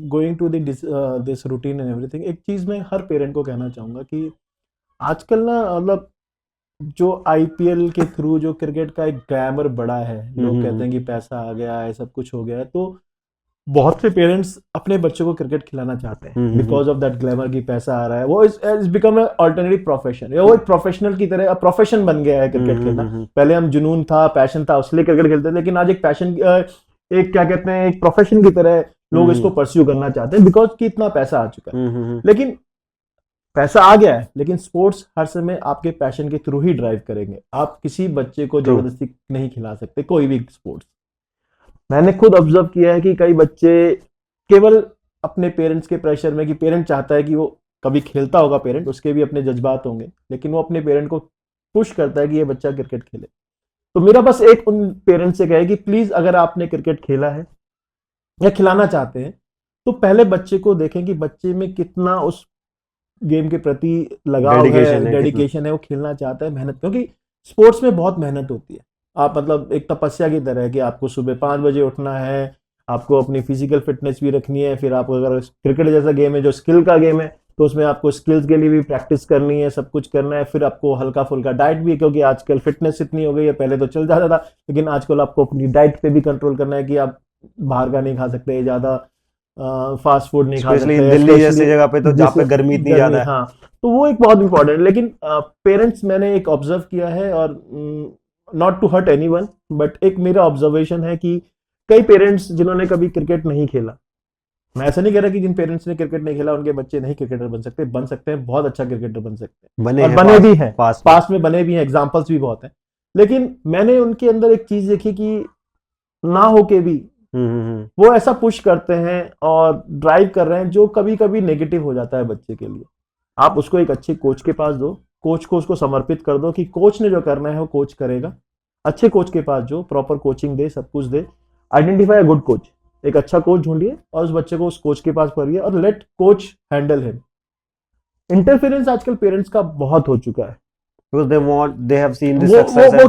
going to this routine and everything, एक चीज मैं हर पेरेंट को कहना चाहूंगा कि आजकल ना मतलब जो आईपीएल के थ्रू जो क्रिकेट का एक ग्लैमर बढ़ा है, लोग कहते हैं कि पैसा आ गया है, सब कुछ हो गया है, तो बहुत से पेरेंट्स अपने बच्चों को क्रिकेट खिलाना चाहते हैं बिकॉज ऑफ दैट ग्लैमर की पैसा आ रहा है। वो is become a alternative profession, या वो एक प्रोफेशनल की तरह प्रोफेशन बन गया है क्रिकेट खेलना। पहले हम जुनून था, पैशन था, उसलिए क्रिकेट खेलते थे, लेकिन आज एक पैशन, एक क्या कहते हैं, एक प्रोफेशन की तरह लोग इसको परस्यू करना चाहते हैं बिकॉज कि इतना पैसा आ चुका है। लेकिन पैसा आ गया है, लेकिन स्पोर्ट्स हर समय आपके पैशन के थ्रू ही ड्राइव करेंगे। आप किसी बच्चे को जबरदस्ती नहीं खिला सकते कोई भी स्पोर्ट्स। मैंने खुद ऑब्जर्व किया है कि कई बच्चे केवल अपने पेरेंट्स के प्रेशर में, कि पेरेंट चाहता है कि वो, कभी खेलता होगा पेरेंट, उसके भी अपने जज्बात होंगे, लेकिन वो अपने पेरेंट को पुश करता है कि ये बच्चा क्रिकेट खेले। तो मेरा बस एक उन पेरेंट्स से कहे कि प्लीज अगर आपने क्रिकेट खेला है या खिलाना चाहते हैं तो पहले बच्चे को देखें कि बच्चे में कितना उस गेम के प्रति लगाव है, डेडिकेशन है, वो खेलना चाहता है, मेहनत, क्योंकि स्पोर्ट्स में बहुत मेहनत होती है। आप मतलब एक तपस्या की तरह है कि आपको सुबह 5 बजे उठना है, आपको अपनी फिजिकल फिटनेस भी रखनी है, फिर आप अगर क्रिकेट जैसा गेम है जो स्किल का गेम है तो उसमें आपको स्किल्स के लिए भी प्रैक्टिस करनी है, सब कुछ करना है, फिर आपको हल्का फुल्का डाइट भी, क्योंकि आजकल फिटनेस इतनी हो गई है, पहले तो चल जाता था, लेकिन आजकल आपको अपनी डाइट पे भी कंट्रोल करना है कि आप बाहर का नहीं खा सकते, ज्यादा फास्ट फूड नहीं खा सकते, दिल्ली जैसी जगह पे तो जहाँ पे गर्मी इतनी ज्यादा है। हाँ, तो वो एक बहुत इंपॉर्टेंट है। लेकिन पेरेंट्स मैंने एक ऑब्जर्व किया है, और not to hurt anyone, but एक मेरा ऑब्जर्वेशन है कि कई पेरेंट्स जिन्होंने कभी क्रिकेट नहीं खेला, मैं ऐसा नहीं कह रहा कि जिन पेरेंट्स ने क्रिकेट नहीं खेला उनके बच्चे नहीं क्रिकेटर बन सकते, बन सकते हैं, बहुत अच्छा क्रिकेटर बन सकते हैं, बने भी हैं, पास में बने भी हैं, एग्जाम्पल्स भी बहुत हैं। लेकिन मैंने उनके अंदर एक चीज देखी कि ना होके भी वो ऐसा पुश करते हैं और ड्राइव कर रहे हैं जो कभी कभी नेगेटिव हो जाता है बच्चे के लिए। आप उसको एक अच्छे कोच के पास दो, कोच को उसको समर्पित कर दो कि कोच ने जो करना है वो कोच करेगा। अच्छे कोच के पास जो प्रॉपर कोचिंग दे, सब कुछ दे, आइडेंटिफाई अ गुड कोच, एक अच्छा कोच ढूंढिए और उस बच्चे को उस कोच के पास करिए और let coach handle him. Interference आजकल पेरेंट्स का बहुत हो चुका है, वो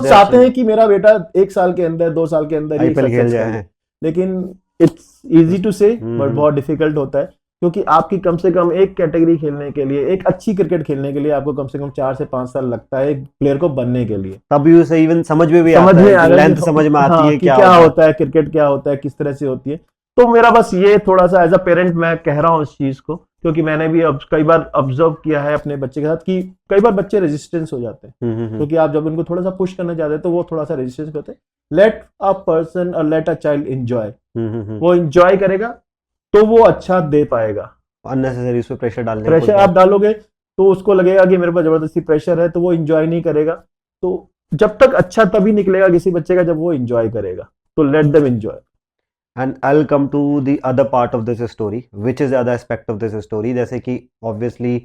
चाहते हैं कि मेरा बेटा 1 साल के अंदर, 2 साल के अंदर ही खेल जाए, लेकिन इट्स इजी टू से बट बहुत डिफिकल्ट होता है, क्योंकि आपकी कम से कम एक कैटेगरी खेलने के लिए, एक अच्छी क्रिकेट खेलने के लिए आपको कम से कम 4 से 5 साल लगता है एक प्लेयर को बनने के लिए। तभी उसे इवन समझ में आता है, लेंथ समझ में आती है क्या होता है क्रिकेट, क्या होता है, किस तरह से होती है। तो मेरा बस ये थोड़ा सा एज अ पेरेंट मैं कह रहा हूँ इस चीज को, क्योंकि मैंने भी अब कई बार ऑब्जर्व किया है अपने बच्चे के साथ कि कई बार बच्चे रेजिस्टेंस हो जाते हैं, क्योंकि आप जब उनको थोड़ा सा पुश करना चाहते हैं तो वो थोड़ा सा रेजिस्टेंस करते हैं। लेट अ पर्सन और लेट अ चाइल्ड एंजॉय, वो एंजॉय करेगा तो वो अच्छा दे पाएगा। अननेसेसरी उस पे प्रेशर आप डालोगे तो उसको लगेगा कि मेरे पास जबरदस्ती प्रेशर है, तो वो एंजॉय नहीं करेगा। तो जब तक अच्छा तभी निकलेगा किसी बच्चे का जब वो एंजॉय करेगा, तो let them enjoy. And I'll come to the other part of this story, which is the other aspect of this story, जैसे कि obviously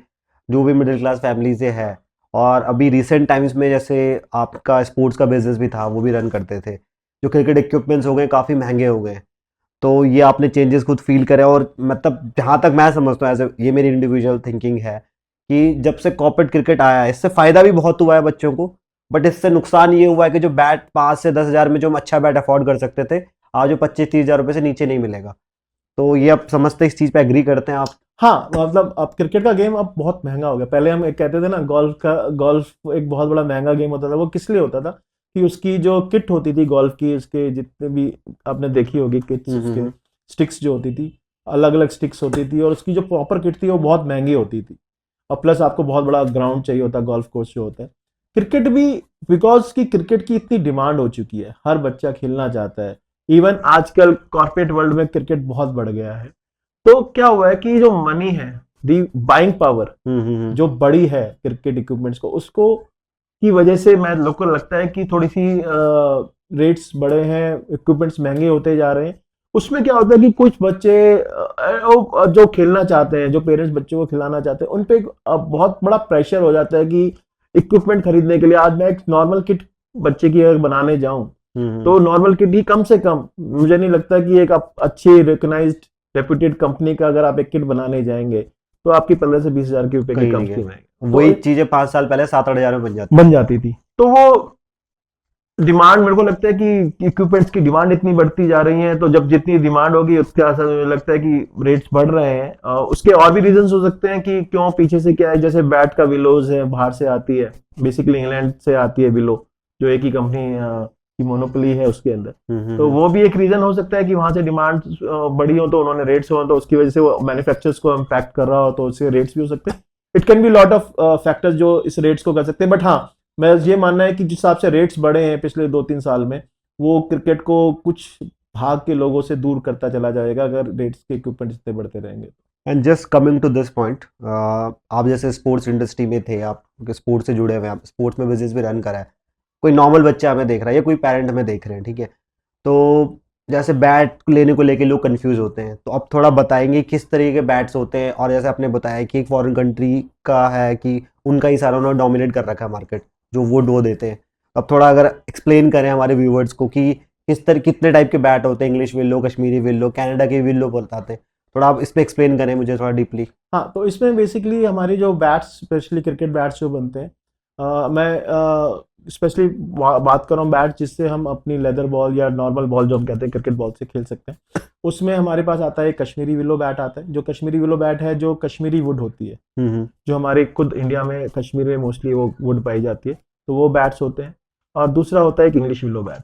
जो भी मिडिल क्लास फैमिली से है, और अभी रिसेंट टाइम्स में जैसे आपका स्पोर्ट्स का बिजनेस भी था, वो भी रन करते थे, जो क्रिकेट इक्विपमेंट्स हो गए काफ़ी महंगे हो गए, तो ये आपने चेंजेस खुद फील करे। और मतलब जहाँ तक मैं समझता हूँ, ऐसे ये मेरी इंडिविजुअल थिंकिंग है कि जब से कॉर्पोरेट क्रिकेट आया है, इससे फ़ायदा भी बहुत हुआ है बच्चों को, बट इससे नुकसान ये हुआ है कि जो बैट 5 से 10 हज़ार में जो हम अच्छा बैट अफोर्ड कर सकते थे, आज जो 25-30 हज़ार रुपए से नीचे नहीं मिलेगा। तो ये आप समझते इस चीज पे एग्री करते हैं आप? हाँ, मतलब अब क्रिकेट का गेम अब बहुत महंगा हो गया। पहले हम एक कहते थे ना, गोल्फ एक बहुत बड़ा महंगा गेम होता था। वो किस लिए होता था कि उसकी जो किट होती थी गोल्फ की, उसके जितने भी आपने देखी होगी किट्स, उसके स्टिक्स जो होती थी, अलग अलग स्टिक्स होती थी, और उसकी जो प्रॉपर किट थी वो बहुत महंगी होती थी, और प्लस आपको बहुत बड़ा ग्राउंड चाहिए होता, गोल्फ कोर्स जो होता है। क्रिकेट भी बिकॉज की क्रिकेट की इतनी डिमांड हो चुकी है, हर बच्चा खेलना चाहता है, इवन आजकल कॉर्पोरेट वर्ल्ड में क्रिकेट बहुत बढ़ गया है। तो क्या हुआ है कि जो मनी है, दी बाइंग पावर जो बड़ी है क्रिकेट इक्विपमेंट्स को, उसको की वजह से मैं लोगों को लगता है कि थोड़ी सी रेट्स बढ़े हैं, इक्विपमेंट्स महंगे होते जा रहे हैं। उसमें क्या होता है कि कुछ बच्चे जो खेलना चाहते हैं, जो पेरेंट्स बच्चों को खिलाना चाहते हैं, उन पे बहुत बड़ा प्रेशर हो जाता है कि इक्विपमेंट खरीदने के लिए। आज मैं एक नॉर्मल किट बच्चे की अगर बनाने जाऊं तो नॉर्मल किट ही कम से कम, मुझे नहीं लगता कि एक अच्छी रिकॉग्नाइज्ड रेप्यूटेड कंपनी का अगर आप एक किट बनाने जाएंगे तो आपकी 15 से 20 हज़ार के रुपए की कम की वही चीजें 5 साल पहले 7-8 हज़ार में बन जाती थी। तो वो डिमांड, मेरे को लगता है कि इक्विपमेंट्स की डिमांड इतनी बढ़ती जा रही है, तो जब जितनी डिमांड होगी उसके आसार मुझे लगता है कि रेट्स बढ़ रहे हैं। उसके और भी रीजंस हो सकते हैं कि क्यों, पीछे से क्या है, जैसे बैट का विलोज है, बाहर से आती है, बेसिकली इंग्लैंड से आती है विलो, जो एक ही कंपनी की मोनोपोली है उसके अंदर। तो वो भी एक रीजन हो सकता है कि वहां से डिमांड बढ़ी हो, तो उन्होंने रेट्स हो, तो उसकी वजह से वो मैन्युफैक्चरर्स को इम्पैक्ट कर रहा हो, तो उससे रेट्स भी हो सकते हैं। It can be lot of factors जो इस रेट्स को कर सकते हैं, बट हाँ, मैं ये मानना है कि जिस हिसाब से रेट्स बढ़े हैं पिछले 2-3 साल में, वो क्रिकेट को कुछ भाग के लोगों से दूर करता चला जाएगा अगर रेट्स के इक्विपमेंट इतने बढ़ते रहेंगे। And just coming to this point, आप जैसे स्पोर्ट्स इंडस्ट्री में थे, आप स्पोर्ट्स से जुड़े हुए हैं, आप स्पोर्ट्स में बिजनेस भी रन करा है, कोई नॉर्मल बच्चा हमें देख रहा है या कोई पेरेंट हमें देख रहे हैं, ठीक है, तो जैसे बैट लेने को लेके लोग कंफ्यूज होते हैं, तो आप थोड़ा बताएंगे किस तरीके के बैट्स होते हैं, और जैसे आपने बताया कि एक फॉरेन कंट्री का है कि उनका ही सारा उन्होंने डोमिनेट कर रखा है मार्केट, जो वो देते हैं। अब थोड़ा अगर एक्सप्लेन करें हमारे व्यूवर्स को कि किस तरह कितने टाइप के बैट होते हैं, English willow, Kashmiri willow, Canada के विल्लो बताते हैं, थोड़ा आप इस पे एक्सप्लेन करें मुझे थोड़ा डीपली। हाँ, तो इसमें बेसिकली हमारी जो बैट्स, स्पेशली क्रिकेट बैट्स जो बनते हैं, मैं स्पेशली बात कर रहा हूँ बैट जिससे हम अपनी लेदर बॉल या नॉर्मल बॉल जो हम कहते हैं क्रिकेट बॉल से खेल सकते हैं। उसमें हमारे पास आता है कश्मीरी विलो बैट आता है, जो कश्मीरी विलो बैट है जो कश्मीरी वुड होती है, जो हमारे खुद इंडिया में कश्मीर में मोस्टली वो वुड पाई जाती है, तो वो बैट्स होते हैं। और दूसरा होता है एक इंग्लिश विलो बैट,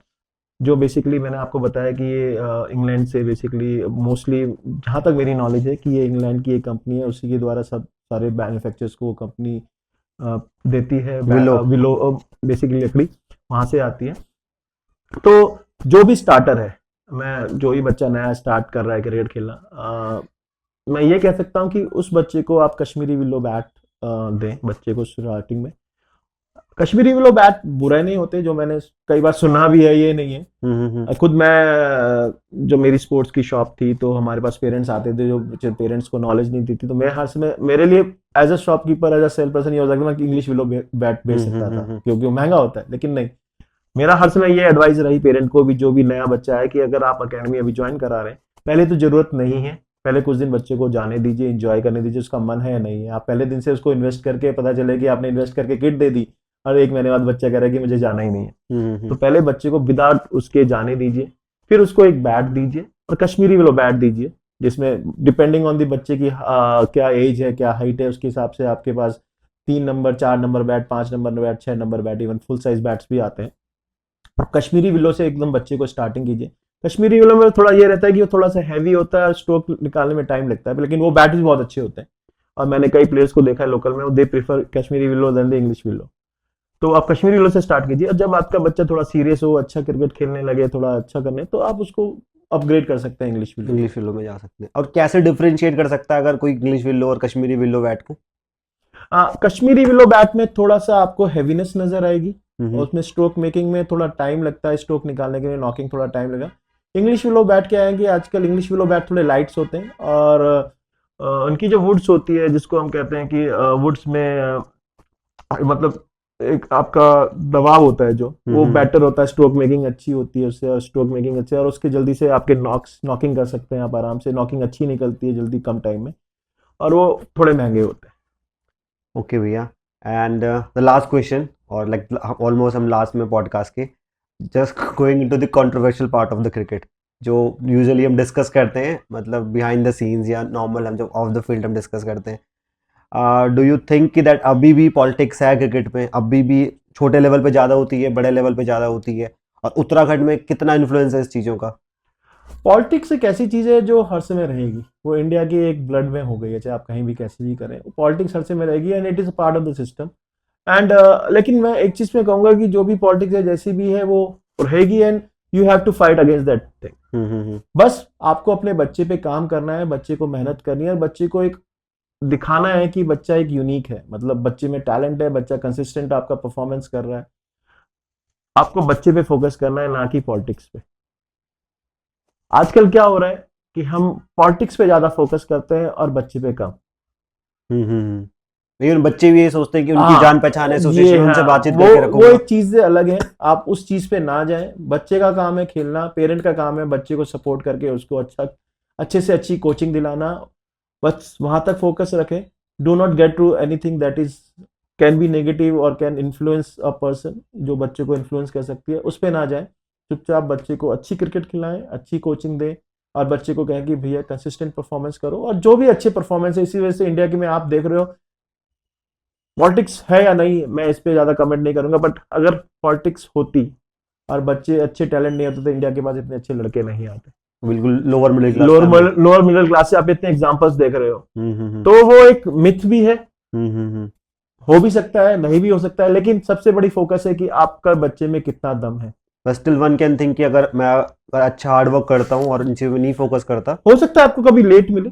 जो बेसिकली मैंने आपको बताया कि ये इंग्लैंड से बेसिकली मोस्टली, जहाँ तक मेरी नॉलेज है कि ये इंग्लैंड की एक कंपनी है, उसी के द्वारा सब सारे मैन्युफैक्चरर्स को वो कंपनी देती है। विलो बेसिकली लकड़ी वहाँ से आती है। तो जो भी स्टार्टर है, मैं जो ही बच्चा नया स्टार्ट कर रहा है क्रिकेट खेलना, मैं ये कह सकता हूँ कि उस बच्चे को आप कश्मीरी विलो बैट दें बच्चे को स्टार्टिंग में। कश्मीरी विलो बैट बुरे नहीं होते, जो मैंने कई बार सुना भी है, ये नहीं है। खुद मैं, जो मेरी स्पोर्ट्स की शॉप थी, तो हमारे पास पेरेंट्स आते थे, जो पेरेंट्स को नॉलेज नहीं थी, तो मैं हर समय, मेरे लिए as a shopkeeper, as a sale person ये हो सकता था कि इंग्लिश विलो बैट बेच सकता था, क्योंकि वो महंगा होता है। लेकिन नहीं, मेरा हर समय ये एडवाइस रही पेरेंट को भी, जो भी नया बच्चा है, कि अगर आप अकेडमी अभी ज्वाइन करा रहे हैं, पहले तो जरूरत नहीं है, पहले कुछ दिन बच्चे को जाने दीजिए, एंजॉय करने दीजिए, उसका मन है या नहीं है। आप पहले दिन से उसको इन्वेस्ट करके, पता चले कि आपने इन्वेस्ट करके किट दे दी और 1 महीने बाद बच्चा कह रहा है कि मुझे जाना ही नहीं है, तो पहले बच्चे को विदाउट उसके जाने दीजिए, फिर उसको एक बैट दीजिए, और कश्मीरी विलो बैट दीजिए, जिसमें डिपेंडिंग ऑन दी बच्चे की क्या एज है, क्या हाइट है, उसके हिसाब से आपके पास 3 number, 4 number bat, 5 number bat, 6 number bat, even full size bats भी आते हैं। कश्मीरी विलो से एकदम बच्चे को स्टार्टिंग कीजिए। कश्मीरी विलो में थोड़ा ये रहता है कि वो थोड़ा सा हैवी होता है, स्ट्रोक निकालने में टाइम लगता है, लेकिन वो बैट भी बहुत अच्छे होते हैं, और मैंने कई प्लेयर्स को देखा है लोकल में, they prefer Kashmiri willow than the English willow. तो आप कश्मीरी विलो से स्टार्ट कीजिए, और जब आपका बच्चा थोड़ा सीरियस हो, अच्छा क्रिकेट खेलने लगे, थोड़ा अच्छा करने, तो आप उसको अपग्रेड कर सकते हैं इंग्लिश विलो में जा सकते हैं। और कैसे डिफरेंशिएट कर सकता है अगर कोई इंग्लिश विलो और कश्मीरी विलो बैट को? कश्मीरी विलो बैट में थोड़ा सा आपको हैवीनेस नजर आएगी, और उसमें स्ट्रोक मेकिंग में थोड़ा टाइम लगता है, स्ट्रोक निकालने के लिए नॉकिंग थोड़ा टाइम लगा। इंग्लिश विलो बैट क्या है कि आजकल इंग्लिश विलो बैट थोड़े लाइट्स होते हैं, और उनकी जो वुड्स होती है, जिसको हम कहते हैं कि वुड्स में मतलब एक आपका दबाव होता है, जो वो बेटर होता है, स्ट्रोक मेकिंग अच्छी होती है उससे, और स्ट्रोक मेकिंग अच्छी है, और उसके जल्दी से आपके नॉकिंग कर सकते हैं आप आराम से, नॉकिंग अच्छी निकलती है जल्दी, कम टाइम में, और वो थोड़े महंगे होते हैं। ओके भैया, एंड द लास्ट क्वेश्चन, और लाइक ऑलमोस्ट हम लास्ट में पॉडकास्ट के, just going into the controversial part of the cricket, जो यूजुअली हम डिस्कस करते हैं, मतलब बिहाइंड द सीन्स या नॉर्मल हम जब ऑफ द फील्ड हम डिस्कस करते हैं। डू यू थिंक कि दैट अभी भी पॉलिटिक्स है क्रिकेट में, अभी भी छोटे लेवल पे ज़्यादा होती है, बड़े लेवल पे ज़्यादा होती है, और उत्तराखंड में कितना इन्फ्लुएंस है इस चीज़ों का? पॉलिटिक्स एक ऐसी चीज है जो हर समय रहेगी, वो इंडिया की एक ब्लड में हो गई है, चाहे आप कहीं भी कैसे भी करें, पॉलिटिक्स हर समय रहेगी, and it is a part of the system. And लेकिन मैं एक चीज में कहूंगा कि जो भी पॉलिटिक्स है, जैसी भी है, वो रहेगी, and you have to fight against that thing. बस आपको अपने बच्चे पे काम करना है, बच्चे को मेहनत करनी है, और बच्चे को एक दिखाना है कि बच्चा एक यूनिक है, मतलब बच्चे में टैलेंट है, बच्चा कंसिस्टेंट आपका परफॉर्मेंस कर रहा है। आपको बच्चे पे फोकस करना है, ना कि पॉलिटिक्स पे। आजकल क्या हो रहा है कि हम पॉलिटिक्स पे ज्यादा फोकस करते हैं और बच्चे पे कम। लेकिन बच्चे भी ये सोचते हैं कि उनकी जान पहचान है, एसोसिएशन उनसे बातचीत करके वो रखूंगा। एक चीज से अलग है, आप उस चीज पे ना जाएं। बच्चे का काम है खेलना, पेरेंट का काम है बच्चे को सपोर्ट करके उसको अच्छे से अच्छी कोचिंग दिलाना, बस वहां तक फोकस रखें। Do not get to anything that is can be negative और कैन इन्फ्लुएंस अ पर्सन, जो बच्चे को इन्फ्लुएंस कर सकती है, उस पे ना जाए। चुपचाप बच्चे को अच्छी क्रिकेट खिलाएं, अच्छी कोचिंग दें और बच्चे को कहें कि भैया कंसिस्टेंट परफॉर्मेंस करो। और जो भी अच्छे परफॉर्मेंस है, इसी वजह से इंडिया की में आप देख रहे हो, पॉलिटिक्स है या नहीं मैं इस पे ज्यादा कमेंट नहीं करूंगा, बट अगर पॉलिटिक्स होती और बच्चे अच्छे टैलेंट नहीं होते तो इंडिया के पास इतने अच्छे लड़के नहीं आते। बिल्कुल lower middle class lower middle class से आप इतने एग्जांपल्स देख रहे हो, हम्म तो वो एक मिथ भी है, हम्म हो भी सकता है नहीं भी हो सकता है, लेकिन सबसे बड़ी फोकस है कि आपका बच्चे में कितना दम है। But still one can think कि अगर मैं अच्छा हार्ड वर्क करता हूँ और इन चीजों में नहीं फोकस करता। हो सकता है आपको कभी लेट मिले,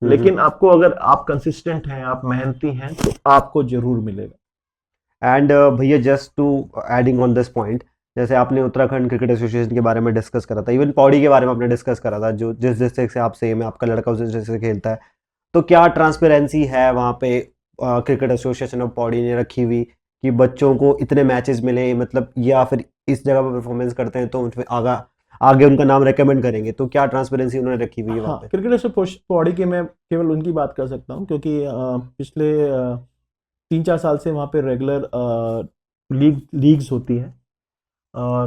लेकिन आपको अगर आप कंसिस्टेंट हैं, आप मेहनती हैं, तो आपको जरूर मिलेगा। एंड भैया just to adding on this point, जैसे आपने उत्तराखंड क्रिकेट एसोसिएशन के बारे में डिस्कस करा था, इवन पौड़ी के बारे में आपने डिस्कस करा था, जो जिस डिस्ट्रिक्ट से आप सेम है, आपका लड़का उस डिस्ट्रिक्ट से खेलता है, तो क्या ट्रांसपेरेंसी है वहाँ पे क्रिकेट एसोसिएशन ऑफ पौड़ी ने रखी हुई कि बच्चों को इतने मैचेस मिले, मतलब या फिर इस जगह पर परफॉर्मेंस करते हैं तो उन पे आगे उनका नाम रेकमेंड करेंगे, तो क्या ट्रांसपेरेंसी उन्होंने रखी हुई है वहाँ हाँ, पे? क्रिकेट एसोसिएशन पौड़ी के मैं केवल उनकी बात कर सकता हूँ, क्योंकि पिछले 3-4 साल से वहाँ पे रेगुलर लीग्स होती है,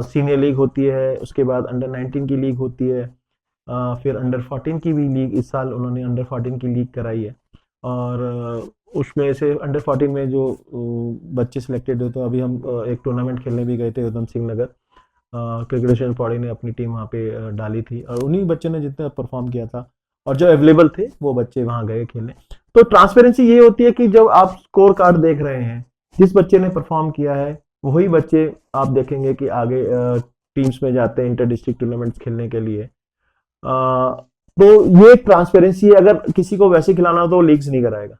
सीनियर लीग होती है, उसके बाद अंडर 19 की लीग होती है, फिर अंडर 14 की भी लीग, इस साल उन्होंने अंडर 14 की लीग कराई है। और उसमें से अंडर 14 में जो बच्चे सिलेक्टेड हुए, तो अभी हम एक टूर्नामेंट खेलने भी गए थे उधम सिंह नगर, क्रिकेट एसोसिएशन पौड़ी ने अपनी टीम वहाँ पे डाली थी और उन्हीं बच्चों ने जितना परफॉर्म किया था और जो अवेलेबल थे वो बच्चे वहाँ गए खेलने। तो ट्रांसपेरेंसी ये होती है कि जब आप स्कोर कार्ड देख रहे हैं, जिस बच्चे ने परफॉर्म किया है वही बच्चे आप देखेंगे कि आगे टीम्स में जाते हैं इंटर डिस्ट्रिक्ट टूर्नामेंट्स खेलने के लिए। तो ये ट्रांसपेरेंसी है। अगर किसी को वैसे खिलाना हो तो लीग्स नहीं कराएगा।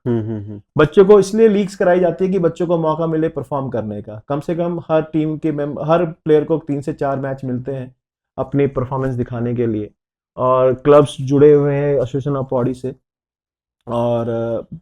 बच्चों को इसलिए लीग्स कराई जाती है कि बच्चों को मौका मिले परफॉर्म करने का। कम से कम हर टीम के हर प्लेयर को 3 से 4 मैच मिलते हैं अपनी परफॉर्मेंस दिखाने के लिए, और क्लब्स जुड़े हुए हैं एसोसिएशन ऑफ पौड़ी से और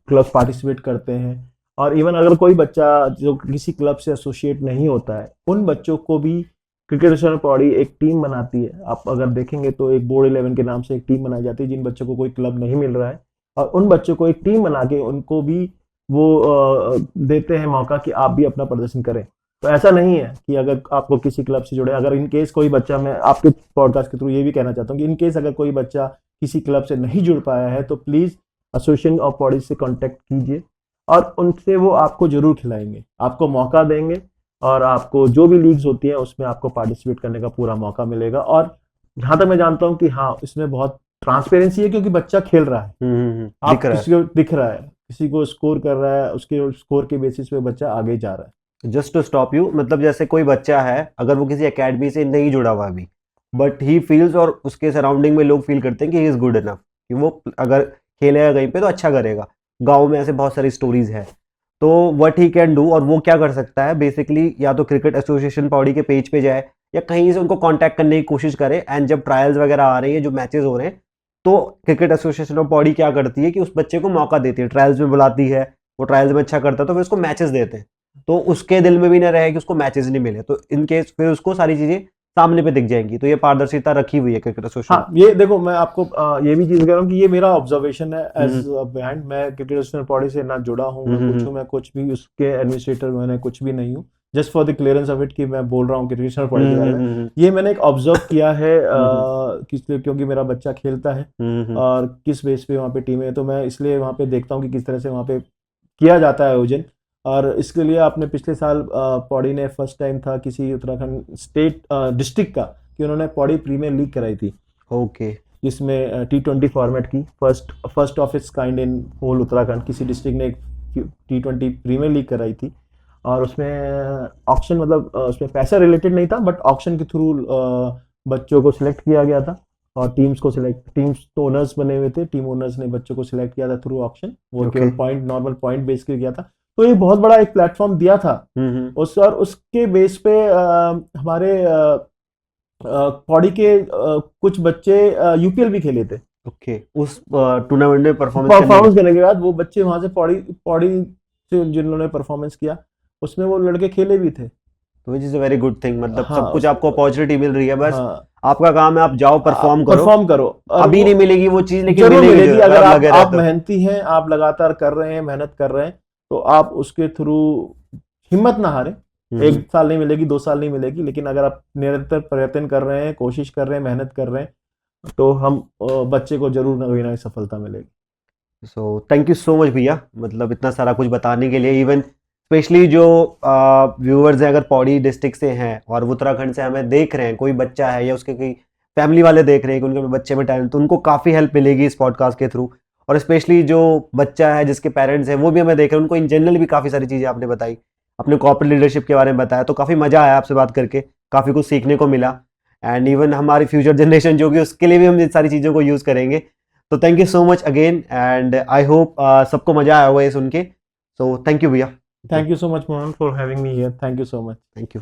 क्लब्स पार्टिसिपेट करते हैं। और इवन अगर कोई बच्चा जो किसी क्लब से एसोसिएट नहीं होता है, उन बच्चों को भी क्रिकेट एसोसिएशन पौड़ी एक टीम बनाती है। आप अगर देखेंगे तो एक बोर्ड 11 के नाम से एक टीम बनाई जाती है, जिन बच्चों को कोई क्लब नहीं मिल रहा है, और उन बच्चों को एक टीम बना के उनको भी वो देते हैं मौका कि आप भी अपना प्रदर्शन करें। तो ऐसा नहीं है कि अगर आपको किसी क्लब से जुड़े, अगर इन केस कोई बच्चा, मैं आपके पॉडकास्ट के थ्रू ये भी कहना चाहता हूँ कि इन केस अगर कोई बच्चा किसी क्लब से नहीं जुड़ पाया है तो प्लीज एसोसिएशन ऑफ पौड़ी से कांटेक्ट कीजिए और उनसे वो आपको जरूर खिलाएंगे, आपको मौका देंगे और आपको जो भी लीग्स होती हैं उसमें आपको पार्टिसिपेट करने का पूरा मौका मिलेगा। और जहां तक मैं जानता हूं कि हाँ, इसमें बहुत ट्रांसपेरेंसी है, क्योंकि बच्चा खेल रहा है, आप किसी को दिख रहा है, किसी को स्कोर कर रहा है, उसके स्कोर के बेसिस पे बच्चा आगे जा रहा है। जस्ट टू स्टॉप यू, मतलब जैसे कोई बच्चा है, अगर वो किसी एकेडमी से नहीं जुड़ा हुआ अभी, बट ही फील्स और उसके सराउंडिंग में लोग फील करते हैं कि ही इज गुड इनफ, कि वो अगर खेलेगा कहीं पे तो अच्छा करेगा। गांव में ऐसे बहुत सारी स्टोरीज है, तो व्हाट ही कैन डू, और वो क्या कर सकता है बेसिकली, या तो क्रिकेट एसोसिएशन पौड़ी के पेज पे जाए या कहीं से उनको कांटेक्ट करने की कोशिश करे। एंड जब ट्रायल्स वगैरह आ रही है, जो मैचेस हो रहे हैं, तो क्रिकेट एसोसिएशन ऑफ पौड़ी क्या करती है कि उस बच्चे को मौका देती है, ट्रायल्स में बुलाती है, वो ट्रायल्स में अच्छा करता है तो फिर उसको मैचेस देते हैं, तो उसके दिल में भी ना रहे कि उसको मैचेस नहीं मिले, तो इन केस फिर उसको सारी चीजें सामने पे दिख जाएंगी। तो ये पारदर्शिता रखी हुई है क्रिकेट एसोसिएशन। हाँ, ये देखो, मैं आपको ये भी चीज कह रहा हूँ कि ये मेरा ऑब्जर्वेशन है एज बिहाइंड। मैं क्रिकेट एसोसिएशन पौड़ी से ना जुड़ा हूँ, मैं कुछ भी उसके एडमिनिस्ट्रेटर, मैंने कुछ भी नहीं हूँ। Just for the clearance of it कि मैं बोल रहा हूँ क्रिकेट एसोसिएशन पौड़ी के बारे में, ये मैंने एक ऑब्जर्व किया है क्योंकि मेरा बच्चा खेलता है और किस बेस पे वहाँ पे टीम है, तो मैं इसलिए वहाँ पे देखता हूँ कि किस तरह से वहाँ पे किया जाता है आयोजन। और इसके लिए आपने पिछले साल पौड़ी ने फर्स्ट टाइम था किसी उत्तराखंड स्टेट डिस्ट्रिक्ट का कि उन्होंने पौड़ी प्रीमियर लीग कराई थी। ओके। जिसमें T20 फॉर्मेट की first of its kind in whole Uttarakhand किसी डिस्ट्रिक्ट ने एक T20 प्रीमियर लीग कराई थी। और उसमें ऑक्शन, मतलब उसमें पैसा रिलेटेड नहीं था, बट ऑक्शन के थ्रू बच्चों को सिलेक्ट किया गया था और टीम्स तो ओनर्स बने हुए थे, टीम ओनर्स ने बच्चों को सिलेक्ट किया था थ्रू ऑक्शन। वो केवल नॉर्मल पॉइंट बेस पे किया था, तो ये बहुत बड़ा एक प्लेटफॉर्म दिया था और उसके बेस पे हमारे पौड़ी के कुछ बच्चे यूपीएल भी खेले थे। ओके। उस टूर्नामेंट में परफॉर्मेंस करने के बाद वो बच्चे वहां से पौड़ी से जिन्होंने परफॉर्मेंस किया उसमें वो लड़के खेले भी थे, तो which is a very good thing. मतलब हाँ, सब कुछ आपको अपॉर्चुनिटी मिल रही है, बस हाँ, आपका काम है आप जाओ परफॉर्म करो। अभी नहीं मिलेगी वो चीज, लेकिन जरूर मिलेगी अगर आप तो मेहनती हैं, आप लगातार कर रहे हैं, मेहनत कर रहे हैं, तो आप उसके थ्रू हिम्मत ना हारें। 1 साल नहीं मिलेगी, 2 साल नहीं मिलेगी, लेकिन अगर आप निरंतर प्रयत्न कर रहे हैं, कोशिश कर रहे हैं, मेहनत कर रहे हैं, तो हम बच्चे को जरूर ना कोई ना कोई सफलता मिलेगी। So thank you so much भैया, मतलब इतना सारा कुछ बताने के लिए। इवन स्पेशली जो व्यूअर्स हैं अगर पौड़ी डिस्ट्रिक्ट से हैं और वो उत्तराखंड से हमें देख रहे हैं, कोई बच्चा है या उसके कोई फैमिली वाले देख रहे हैं कि उनके बच्चे में टैलेंट, तो उनको काफ़ी हेल्प मिलेगी इस पॉडकास्ट के थ्रू। और स्पेशली जो बच्चा है जिसके पेरेंट्स हैं वो भी हमें देख रहे हैं, उनको इन जनरल भी काफ़ी सारी चीज़ें आपने बताई, अपने कॉर्पोरेट लीडरशिप के बारे में बताया, तो काफ़ी मज़ा आया आपसे बात करके, काफ़ी कुछ सीखने को मिला। एंड इवन हमारी फ्यूचर जनरेशन जो भी, उसके लिए भी हम इन सारी चीज़ों को यूज़ करेंगे। तो thank you so much again, and I hope सबको मज़ा आया होगा ये सुन के। सो थैंक यू भैया। Thank you so much Mohan for having me here. Thank you so much. Thank you.